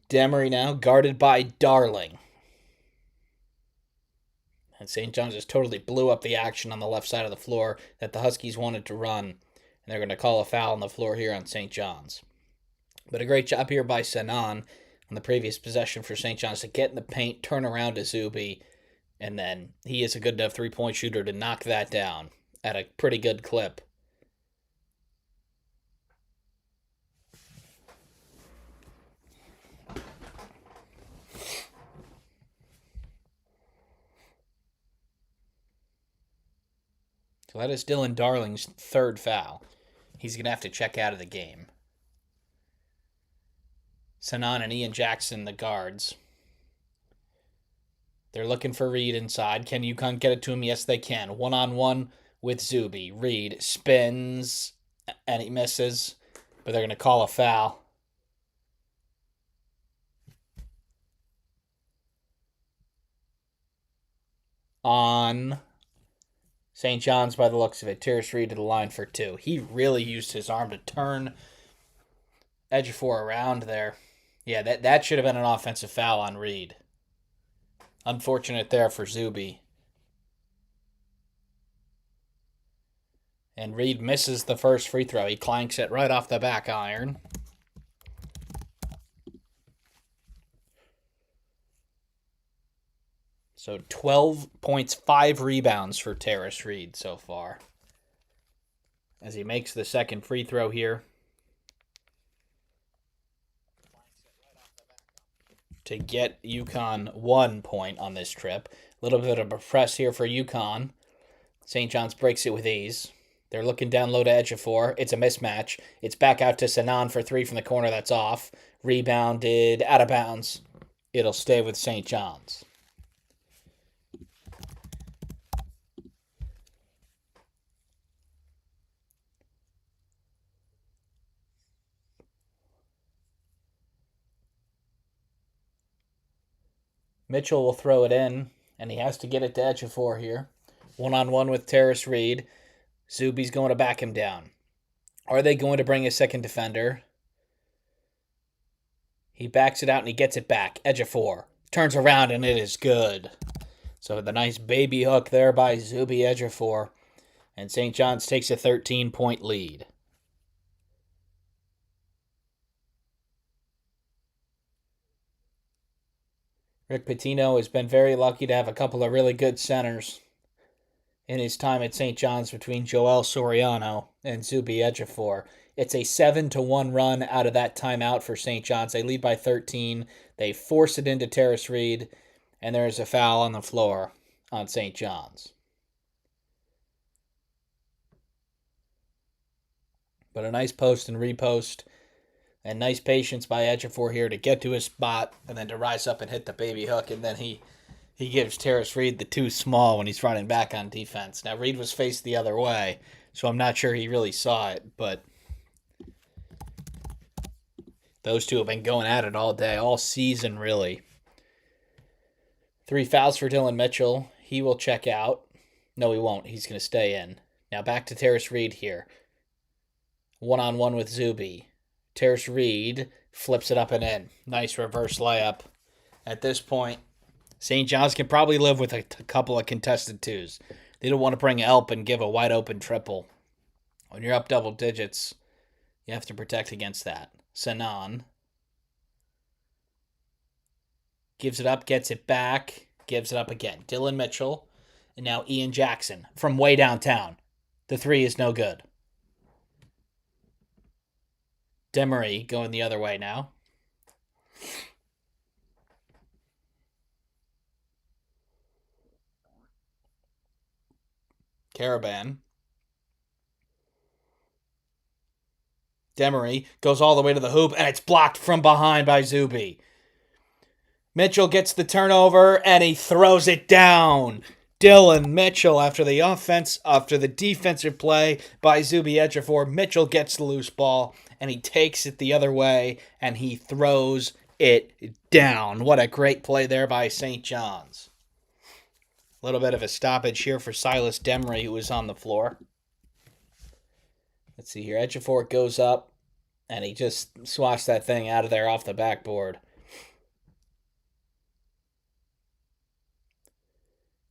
A: Demery now guarded by Darling. And St. John's just totally blew up the action on the left side of the floor that the Huskies wanted to run. And they're going to call a foul on the floor here on St. John's. But a great job here by Sinan on the previous possession for St. John's to get in the paint, turn around to Zuby, and then he is a good enough three-point shooter to knock that down at a pretty good clip. So that is Dylan Darling's third foul. He's going to have to check out of the game. Sinan and Ian Jackson, the guards. They're looking for Reed inside. Can UConn get it to him? Yes, they can. One-on-one with Zuby. Reed spins, and he misses, but they're going to call a foul. On St. John's by the looks of it. Terrace Reed to the line for 2. He really used his arm to turn Ejiofor around there. Yeah, that should have been an offensive foul on Reed. Unfortunate there for Zuby. And Reed misses the first free throw. He clanks it right off the back iron. So 12 points, 5 rebounds for Terrace Reed so far. As he makes the second free throw here. To get UConn 1 point on this trip. A little bit of a press here for UConn. St. John's breaks it with ease. They're looking down low to Ejiofor. It's a mismatch. It's back out to Sinan for 3 from the corner. That's off. Rebounded out of bounds. It'll stay with St. John's. Mitchell will throw it in, and he has to get it to Ejiofor here. One-on-one with Terrace Reed. Zuby's going to back him down. Are they going to bring a second defender? He backs it out, and he gets it back. Ejiofor turns around, and it is good. So the nice baby hook there by Zuby Ejiofor. And St. John's takes a 13-point lead. Rick Pitino has been very lucky to have a couple of really good centers in his time at St. John's between Joel Soriano and Zuby Ejiofor. It's a 7-1 run out of that timeout for St. John's. They lead by 13. They force it into Terrace Reed, and there's a foul on the floor on St. John's. But a nice post and repost. And nice patience by Ejiofor here to get to his spot and then to rise up and hit the baby hook. And then he gives Terrace Reed the too small when he's running back on defense. Now, Reed was faced the other way, so I'm not sure he really saw it. But those two have been going at it all day, all season, really. 3 fouls for Dylan Mitchell. He will check out. No, he won't. He's going to stay in. Now, back to Terrace Reed here. One-on-one with Zuby. Terrace Reed flips it up and in. Nice reverse layup. At this point, St. John's can probably live with a couple of contested twos. They don't want to bring help and give a wide open triple. When you're up double digits, you have to protect against that. Sanan. Gives it up, gets it back, gives it up again. Dylan Mitchell, and now Ian Jackson from way downtown. The three is no good. Demery going the other way now. Caravan. Demery goes all the way to the hoop, and it's blocked from behind by Zuby. Mitchell gets the turnover, and he throws it down. Dylan Mitchell, after the defensive play by Zuby Ejiofor, Mitchell gets the loose ball, and he takes it the other way, and he throws it down. What a great play there by St. John's. A little bit of a stoppage here for Silas Demery, who was on the floor. Let's see here. Ejiofor goes up, and he just swats that thing out of there off the backboard.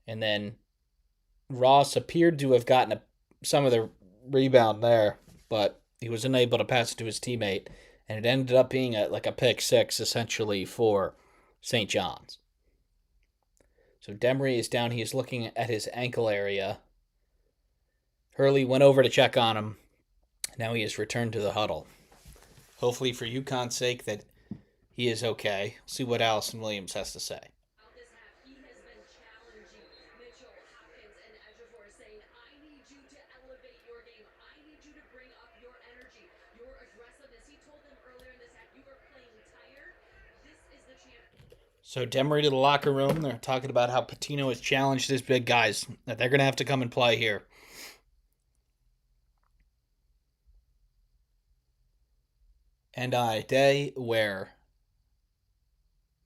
A: And then Ross appeared to have gotten some of the rebound there, but he was unable to pass it to his teammate, and it ended up being like a pick six, essentially, for St. John's. So Demery is down. He is looking at his ankle area. Hurley went over to check on him. Now he has returned to the huddle. Hopefully for UConn's sake that he is okay. See what Allison Williams has to say. So Demery to the locker room. They're talking about how Patino has challenged his big guys, that they're going to have to come and play here. And on a day where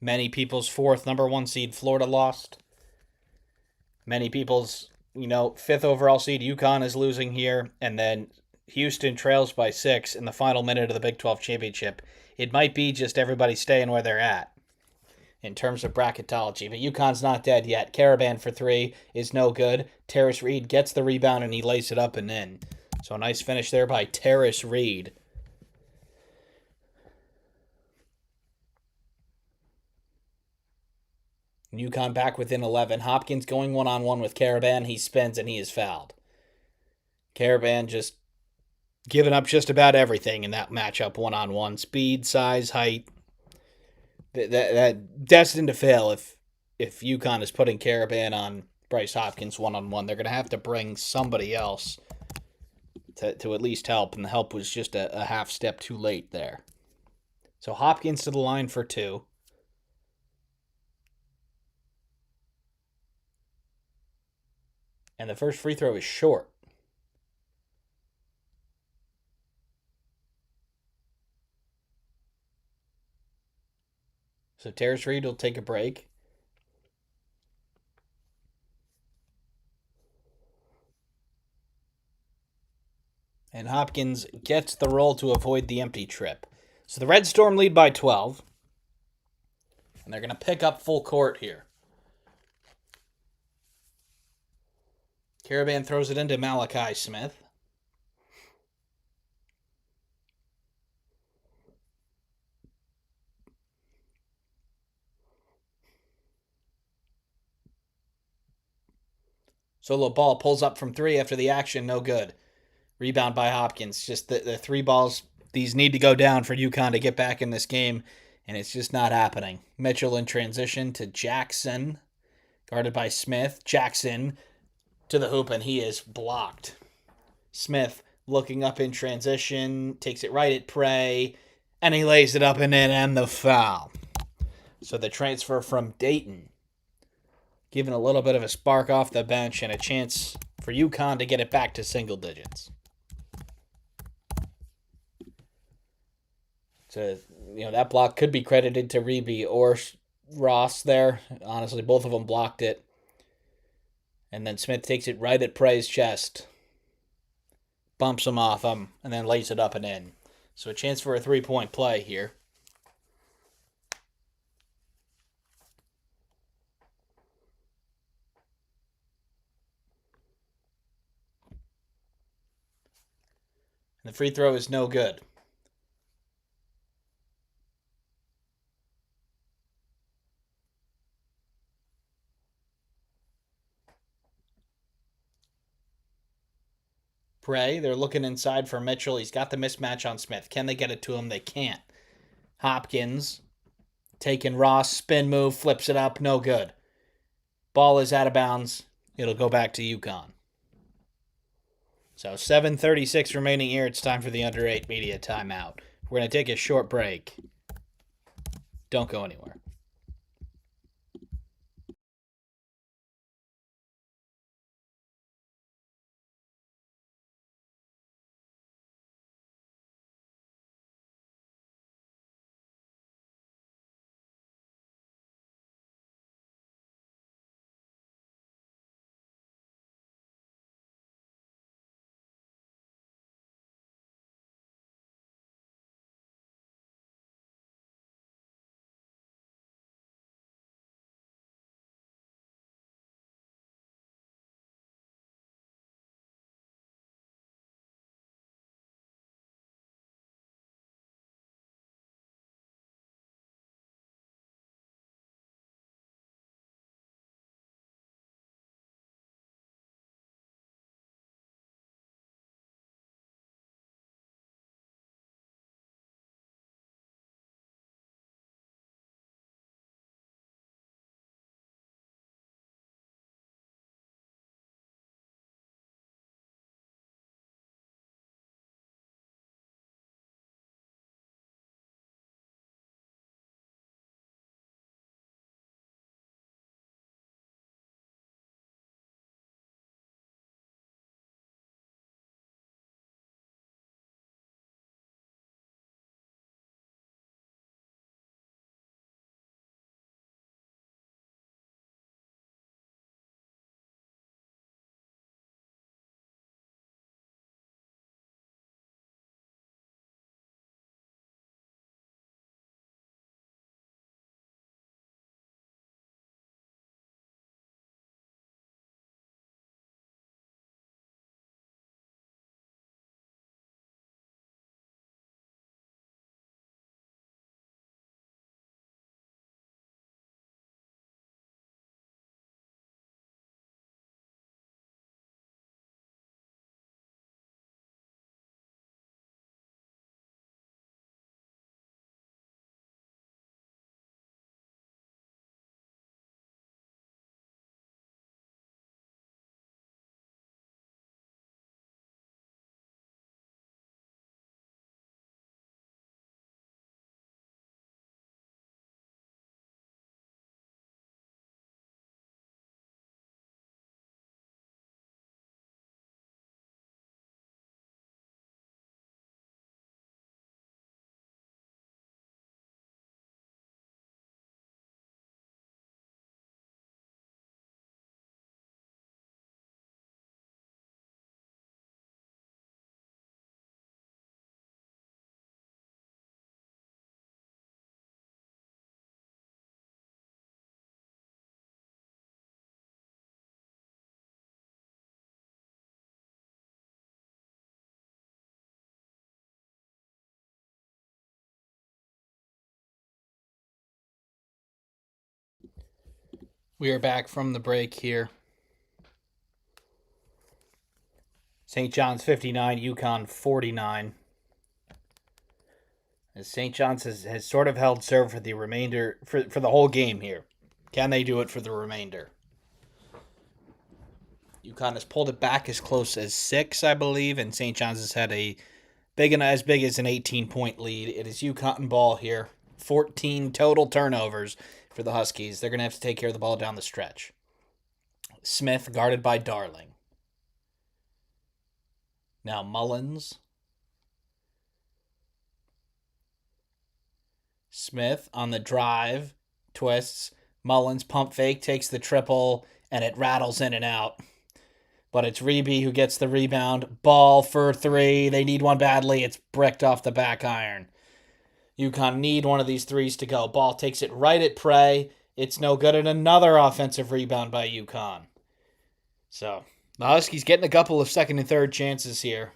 A: many people's fourth number one seed Florida lost, many people's, fifth overall seed UConn is losing here, and then Houston trails by 6 in the final minute of the Big 12 championship, it might be just everybody staying where they're at in terms of bracketology. But UConn's not dead yet. Caravan for 3 is no good. Terrace Reed gets the rebound and he lays it up and in. So a nice finish there by Terrace Reed. UConn back within 11. Hopkins going one-on-one with Caravan. He spins and he is fouled. Caravan just giving up just about everything in that matchup one-on-one. Speed, size, height. That destined to fail if UConn is putting Caravan on Bryce Hopkins one-on-one. They're going to have to bring somebody else to at least help, and the help was just a half step too late there. So Hopkins to the line for 2. And the first free throw is short. So Terrace Reed will take a break. And Hopkins gets the roll to avoid the empty trip. So the Red Storm lead by 12. And they're going to pick up full court here. Caravan throws it into Malachi Smith. Solo ball pulls up from 3 after the action. No good. Rebound by Hopkins. Just the 3 balls. These need to go down for UConn to get back in this game. And it's just not happening. Mitchell in transition to Jackson. Guarded by Smith. Jackson to the hoop, and he is blocked. Smith looking up in transition. Takes it right at Prey. And he lays it up and in, and the foul. So the transfer from Dayton, giving a little bit of a spark off the bench and a chance for UConn to get it back to single digits. So, that block could be credited to Reeby or Ross there. Honestly, both of them blocked it. And then Smith takes it right at Prey's chest. Bumps him off him, and then lays it up and in. So a chance for a 3-point play here. And the free throw is no good. Prey. They're looking inside for Mitchell. He's got the mismatch on Smith. Can they get it to him? They can't. Hopkins taking Ross, spin move, flips it up, no good. Ball is out of bounds. It'll go back to UConn. So 7:36 remaining here. It's time for the under 8 media timeout. We're going to take a short break. Don't go anywhere. We are back from the break here. St. John's 59, UConn 49. As St. John's has sort of held serve for the remainder, for the whole game here. Can they do it for the remainder? UConn has pulled it back as close as 6, I believe, and St. John's has had as big as an 18-point lead. It is UConn ball here. 14 total turnovers for the Huskies. They're going to have to take care of the ball down the stretch. Smith guarded by Darling. Now Mullins. Smith on the drive. Twists. Mullins pump fake. Takes the triple. And it rattles in and out. But it's Reeby who gets the rebound. Ball for 3. They need one badly. It's bricked off the back iron. UConn need one of these threes to go. Ball takes it right at Prey. It's no good. And another offensive rebound by UConn. So the Huskies getting a couple of second and third chances here.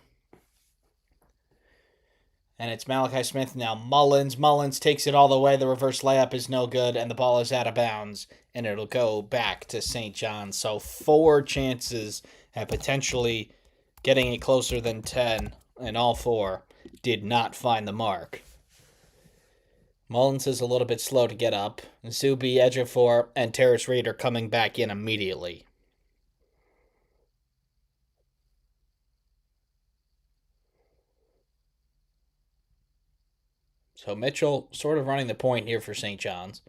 A: And it's Malachi Smith now. Mullins takes it all the way. The reverse layup is no good, and the ball is out of bounds, and it'll go back to St. John's. So 4 chances at potentially getting it closer than 10, and all four did not find the mark. Mullins is a little bit slow to get up. Zuby, Ejiofor, and Terrace Reed are coming back in immediately. So Mitchell sort of running the point here for St. John's.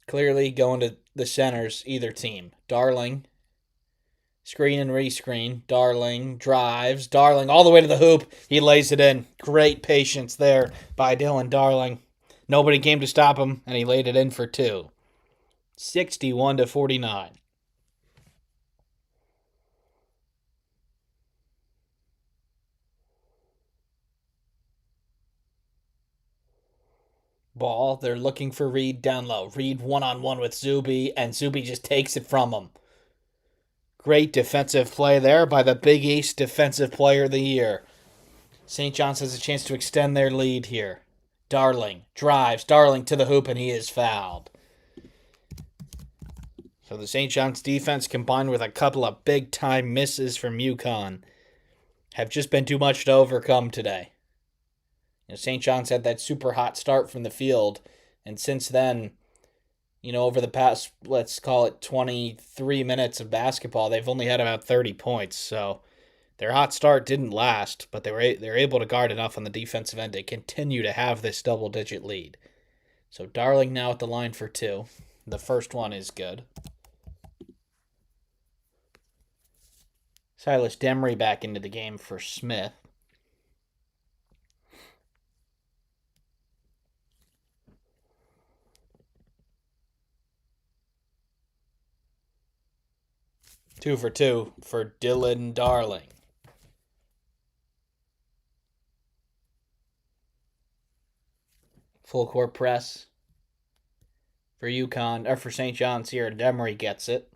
A: Clearly going to the centers, either team. Darling, screen and rescreen. Darling drives. Darling all the way to the hoop. He lays it in. Great patience there by Dylan Darling. Nobody came to stop him, and he laid it in for two. 61-49. Ball, they're looking for Reed down low. Reed one-on-one with Zuby, and Zuby just takes it from him. Great defensive play there by the Big East Defensive Player of the Year. St. John's has a chance to extend their lead here. Darling drives. Darling to the hoop, and he is fouled. So the St. John's defense, combined with a couple of big-time misses from UConn, have just been too much to overcome today. St. John's had that super hot start from the field, and since then, over the past, let's call it 23 minutes of basketball, they've only had about 30 points. So their hot start didn't last, but they're able to guard enough on the defensive end to continue to have this double-digit lead. So Darling now at the line for two. The first one is good. Silas Demery back into the game for Smith. Two for two for Dylan Darling. Full court press for UConn, or for St. John's here. Demery gets it.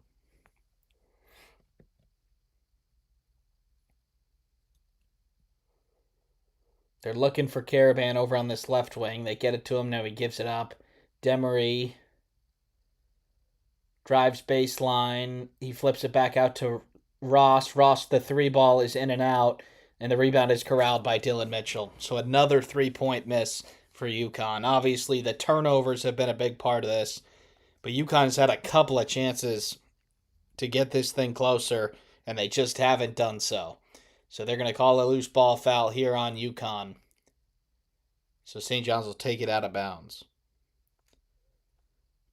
A: They're looking for Caravan over on this left wing. They get it to him. Now he gives it up. Demery drives baseline. He flips it back out to Ross. Ross, the three ball is in and out, and the rebound is corralled by Dylan Mitchell. So another 3-point miss for UConn. Obviously, the turnovers have been a big part of this, but UConn's had a couple of chances to get this thing closer, and they just haven't done so. So they're going to call a loose ball foul here on UConn. So St. John's will take it out of bounds.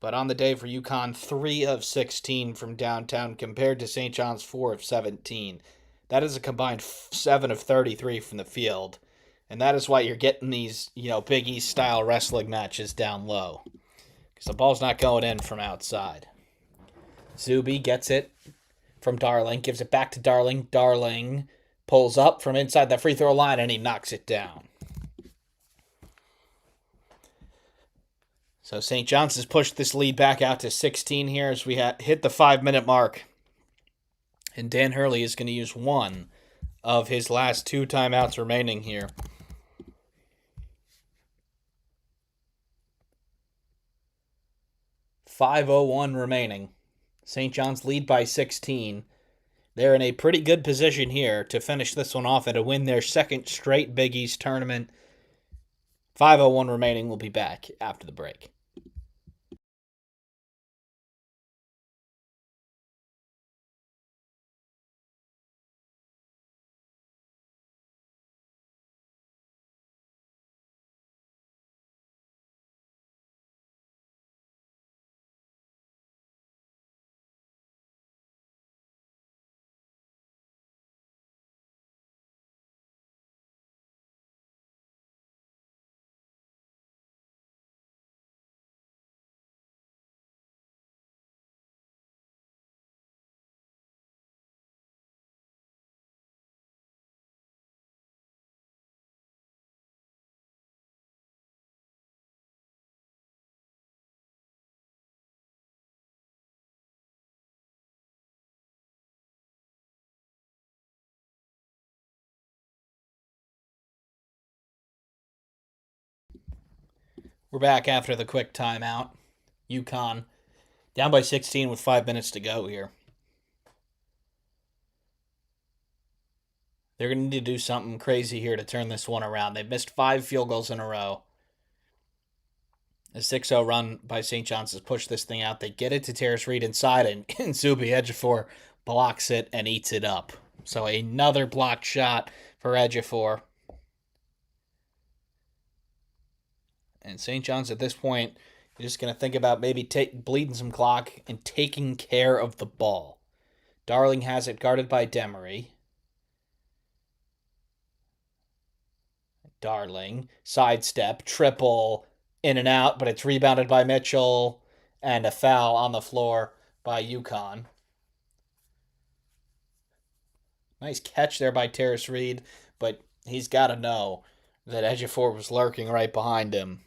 A: But on the day for UConn, 3 of 16 from downtown compared to St. John's 4 of 17. That is a combined 7 of 33 from the field. And that is why you're getting these, Big East style wrestling matches down low. Because the ball's not going in from outside. Zuby gets it from Darling, gives it back to Darling. Darling pulls up from inside the free throw line, and he knocks it down. So St. John's has pushed this lead back out to 16 here as we hit the 5-minute mark. And Dan Hurley is going to use one of his last 2 timeouts remaining here. .5:01 remaining. St. John's lead by 16. They're in a pretty good position here to finish this one off and to win their second straight Big East tournament. 5:01 remaining. We'll be back after the break. We're back after the quick timeout. UConn Down by 16 with 5 minutes to go here. They're going to need to do something crazy here to turn this one around. They've missed 5 field goals in a row. A 6-0 run by St. John's has pushed this thing out. They get it to Terrace Reed inside, and Zuby Ejiofor blocks it and eats it up. So another blocked shot for Ejiofor. And St. John's at this point, you're just going to think about maybe bleeding some clock and taking care of the ball. Darling has it guarded by Demery. Darling, sidestep, triple, in and out, but it's rebounded by Mitchell, and a foul on the floor by UConn. Nice catch there by Terrace Reed, but he's got to know that Ejiofor was lurking right behind him.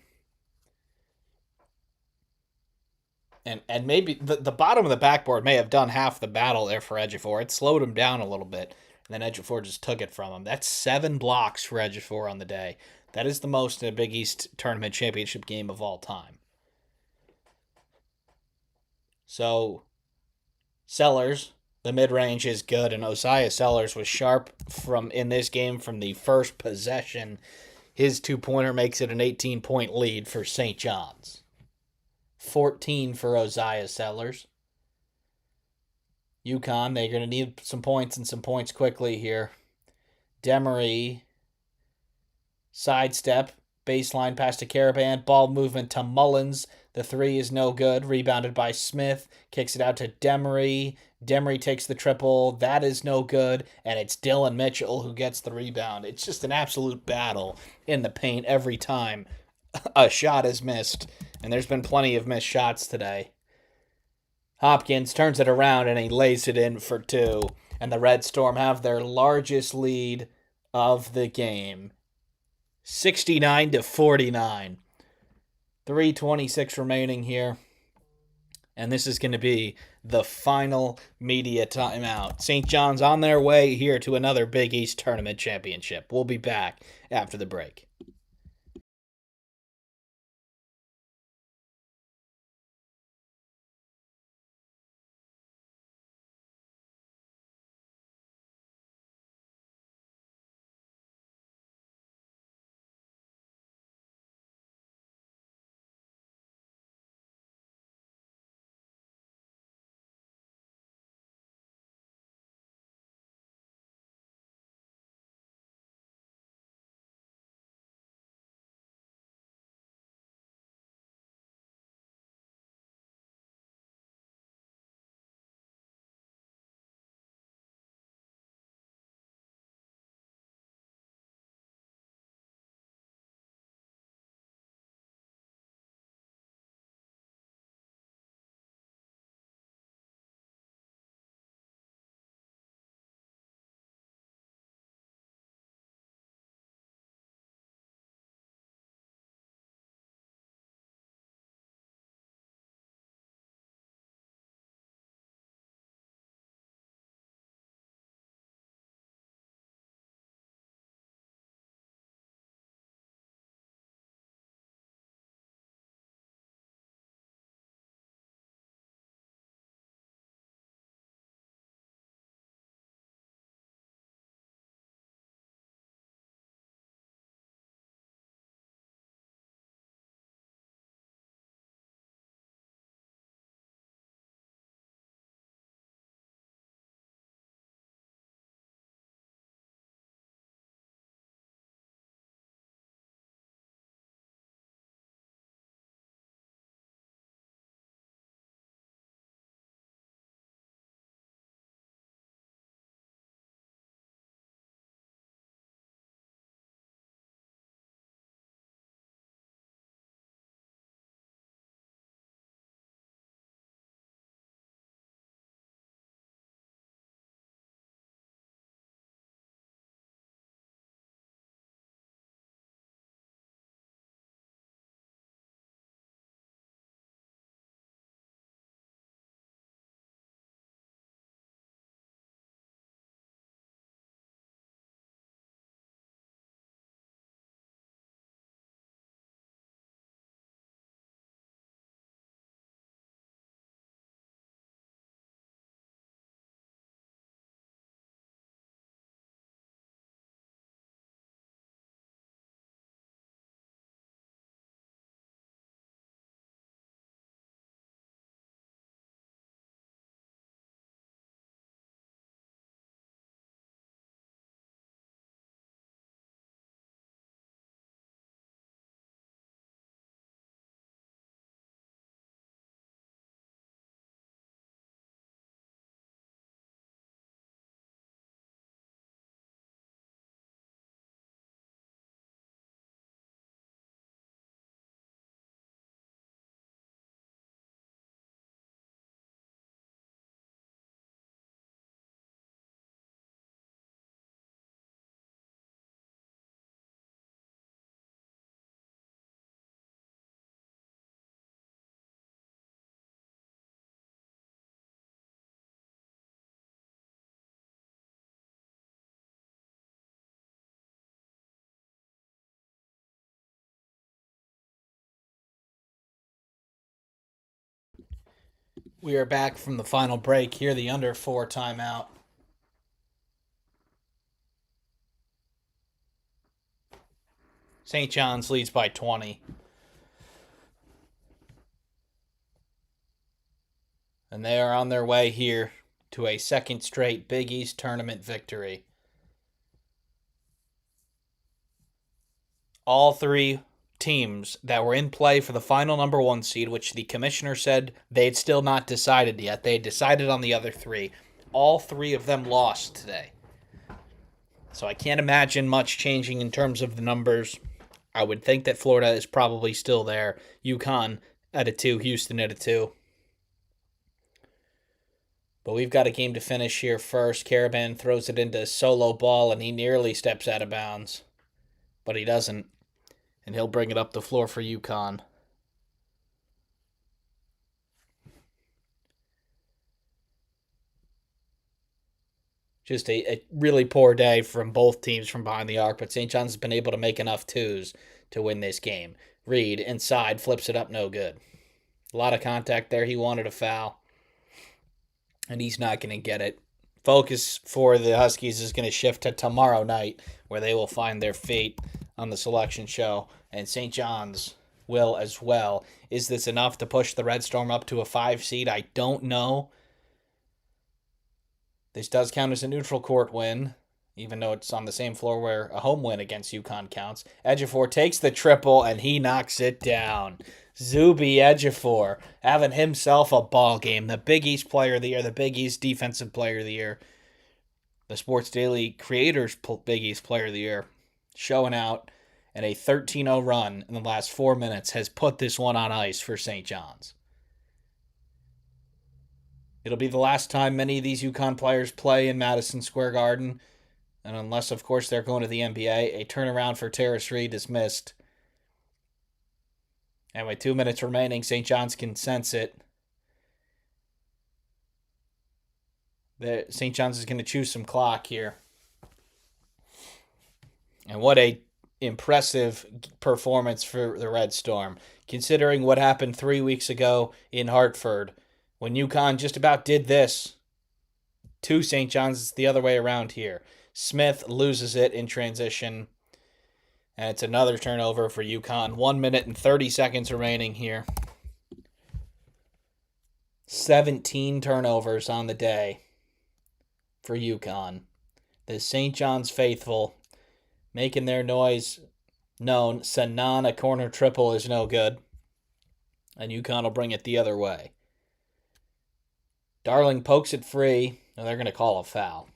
A: And maybe the bottom of the backboard may have done half the battle there for Ejiofor. It slowed him down a little bit, and then Ejiofor just took it from him. That's 7 blocks for Ejiofor on the day. That is the most in a Big East tournament championship game of all time. So, Sellers, the mid-range is good, and Osiah Sellers was sharp in this game from the first possession. His two-pointer makes it an 18-point lead for St. John's. 14 for Osiah Sellers. UConn, they're going to need some points and some points quickly here. Demery, sidestep, baseline pass to Caravan, ball movement to Mullins. The three is no good. Rebounded by Smith, kicks it out to Demery. Demery takes the triple. That is no good. And it's Dylan Mitchell who gets the rebound. It's just an absolute battle in the paint every time a shot is missed. And there's been plenty of missed shots today. Hopkins turns it around and he lays it in for 2. And the Red Storm have their largest lead of the game. 69-49. 3:26 remaining here. And this is going to be the final media timeout. St. John's on their way here to another Big East tournament championship. We'll be back after the break. We are back from the final break here, the under 4 timeout. St. John's leads by 20. And they are on their way here to a second straight Big East tournament victory. All three teams that were in play for the final number 1 seed, which the commissioner said they had still not decided yet. They had decided on the other 3. All 3 of them lost today. So I can't imagine much changing in terms of the numbers. I would think that Florida is probably still there. UConn at a 2, Houston at a 2. But we've got a game to finish here first. Caravan throws it into solo ball, and he nearly steps out of bounds. But he doesn't. And he'll bring it up the floor for UConn. Just a really poor day from both teams from behind the arc, but St. John's has been able to make enough twos to win this game. Reed, inside, flips it up, no good. A lot of contact there. He wanted a foul, and he's not going to get it. Focus for the Huskies is going to shift to tomorrow night, where they will find their fate on the selection show, and St. John's will as well. Is this enough to push the Red Storm up to a 5 seed? I don't know. This does count as a neutral court win, even though it's on the same floor where a home win against UConn counts. Ejiofor takes the triple, and he knocks it down. Zuby Ejiofor having himself a ball game. The Big East Player of the Year, the Big East Defensive Player of the Year, the Sports Daily Creators Big East Player of the Year, showing out, and a 13-0 run in the last 4 minutes has put this one on ice for St. John's. It'll be the last time many of these UConn players play in Madison Square Garden, and unless, of course, they're going to the NBA, a turnaround for Terrace Reed is missed. And with 2 minutes remaining, St. John's can sense it. St. John's is going to choose some clock here. And what a impressive performance for the Red Storm, considering what happened 3 weeks ago in Hartford, when UConn just about did this to St. John's. It's the other way around here. Smith loses it in transition, and it's another turnover for UConn. 1 minute and 30 seconds remaining here. 17 turnovers on the day for UConn. The St. John's faithful making their noise known. Sanan, a corner triple is no good, and UConn will bring it the other way. Darling pokes it free, and they're going to call a foul.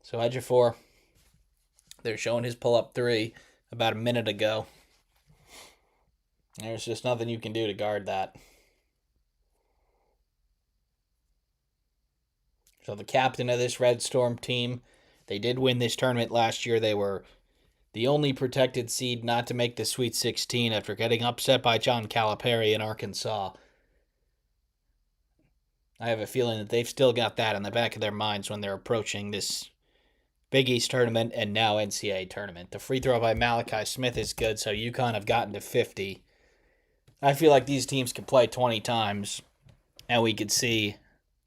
A: So Ejiofor, they're showing his pull-up 3 about a minute ago. There's just nothing you can do to guard that. So the captain of this Red Storm team, they did win this tournament last year. They were the only protected seed not to make the Sweet 16 after getting upset by John Calipari in Arkansas. I have a feeling that they've still got that in the back of their minds when they're approaching this Big East tournament and now NCAA tournament. The free throw by Malachi Smith is good, so UConn have gotten to 50. I feel like these teams could play 20 times, and we could see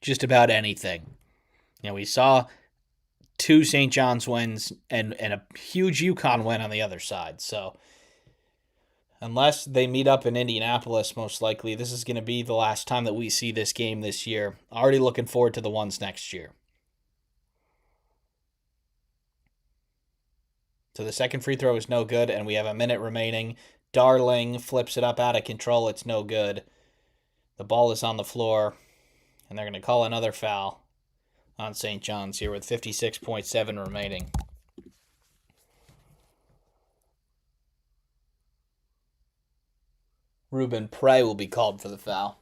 A: just about anything. You know, we saw 2 St. John's wins and a huge UConn win on the other side. So unless they meet up in Indianapolis, most likely, this is going to be the last time that we see this game this year. Already looking forward to the ones next year. So the second free throw is no good, and we have a minute remaining. Darling flips it up out of control. It's no good. The ball is on the floor, and they're going to call another foul on St. John's here with 56.7 remaining. Ruben Prey will be called for the foul.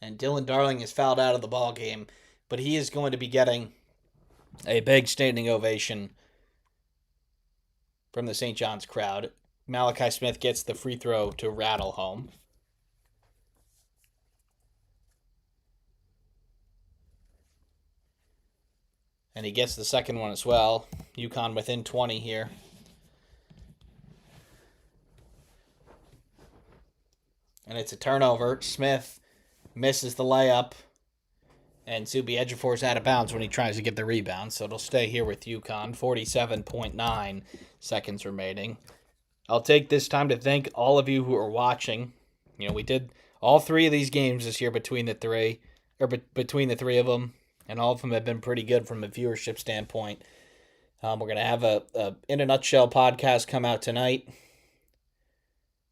A: And Dylan Darling is fouled out of the ball game, but he is going to be getting a big standing ovation from the St. John's crowd. Malachi Smith gets the free throw to rattle home. And he gets the second one as well. UConn within 20 here. And it's a turnover. Smith misses the layup. And Zuby Ejiofor's out of bounds when he tries to get the rebound. So it'll stay here with UConn. 47.9 seconds remaining. I'll take this time to thank all of you who are watching. You know, we did all three of these games this year between the three of them. And all of them have been pretty good from a viewership standpoint. We're going to have a In a Nutshell podcast come out tonight.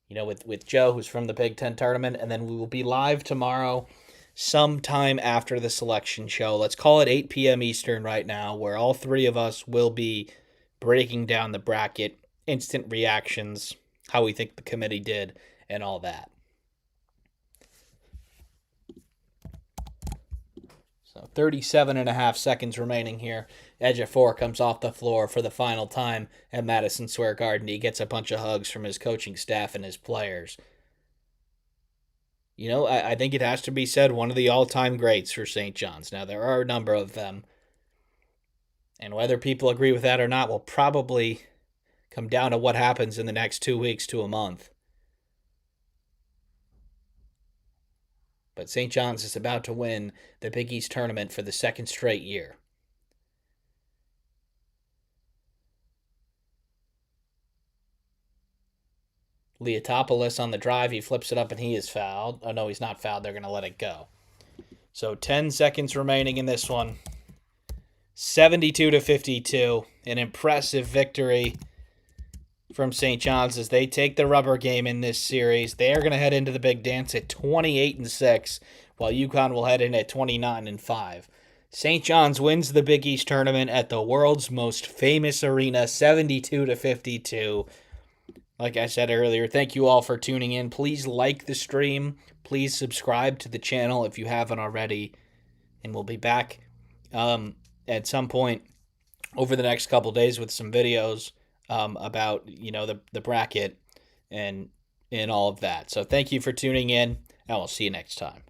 A: You know, with Joe, who's from the Big Ten tournament. And then we will be live tomorrow sometime after the selection show. Let's call it 8 p.m. Eastern right now, where all three of us will be breaking down the bracket, instant reactions, how we think the committee did, and all that. So 37.5 seconds remaining here. Ejiofor comes off the floor for the final time at Madison Square Garden. He gets a bunch of hugs from his coaching staff and his players. You know, I think it has to be said, one of the all-time greats for St. John's. Now, there are a number of them. And whether people agree with that or not will probably come down to what happens in the next 2 weeks to a month. But St. John's is about to win the Big East tournament for the second straight year. Leotopoulos on the drive. He flips it up and he is fouled. Oh, no, he's not fouled. They're going to let it go. So 10 seconds remaining in this one. 72-52. An impressive victory from St. John's as they take the rubber game in this series. They are going to head into the big dance at 28-6, while UConn will head in at 29-5. St. John's wins the Big East tournament at the world's most famous arena, 72-52. Like I said earlier, thank you all for tuning in. Please like the stream. Please subscribe to the channel if you haven't already. And we'll be back at some point over the next couple days with some videos about, you know, the bracket and all of that. So thank you for tuning in, and we'll see you next time.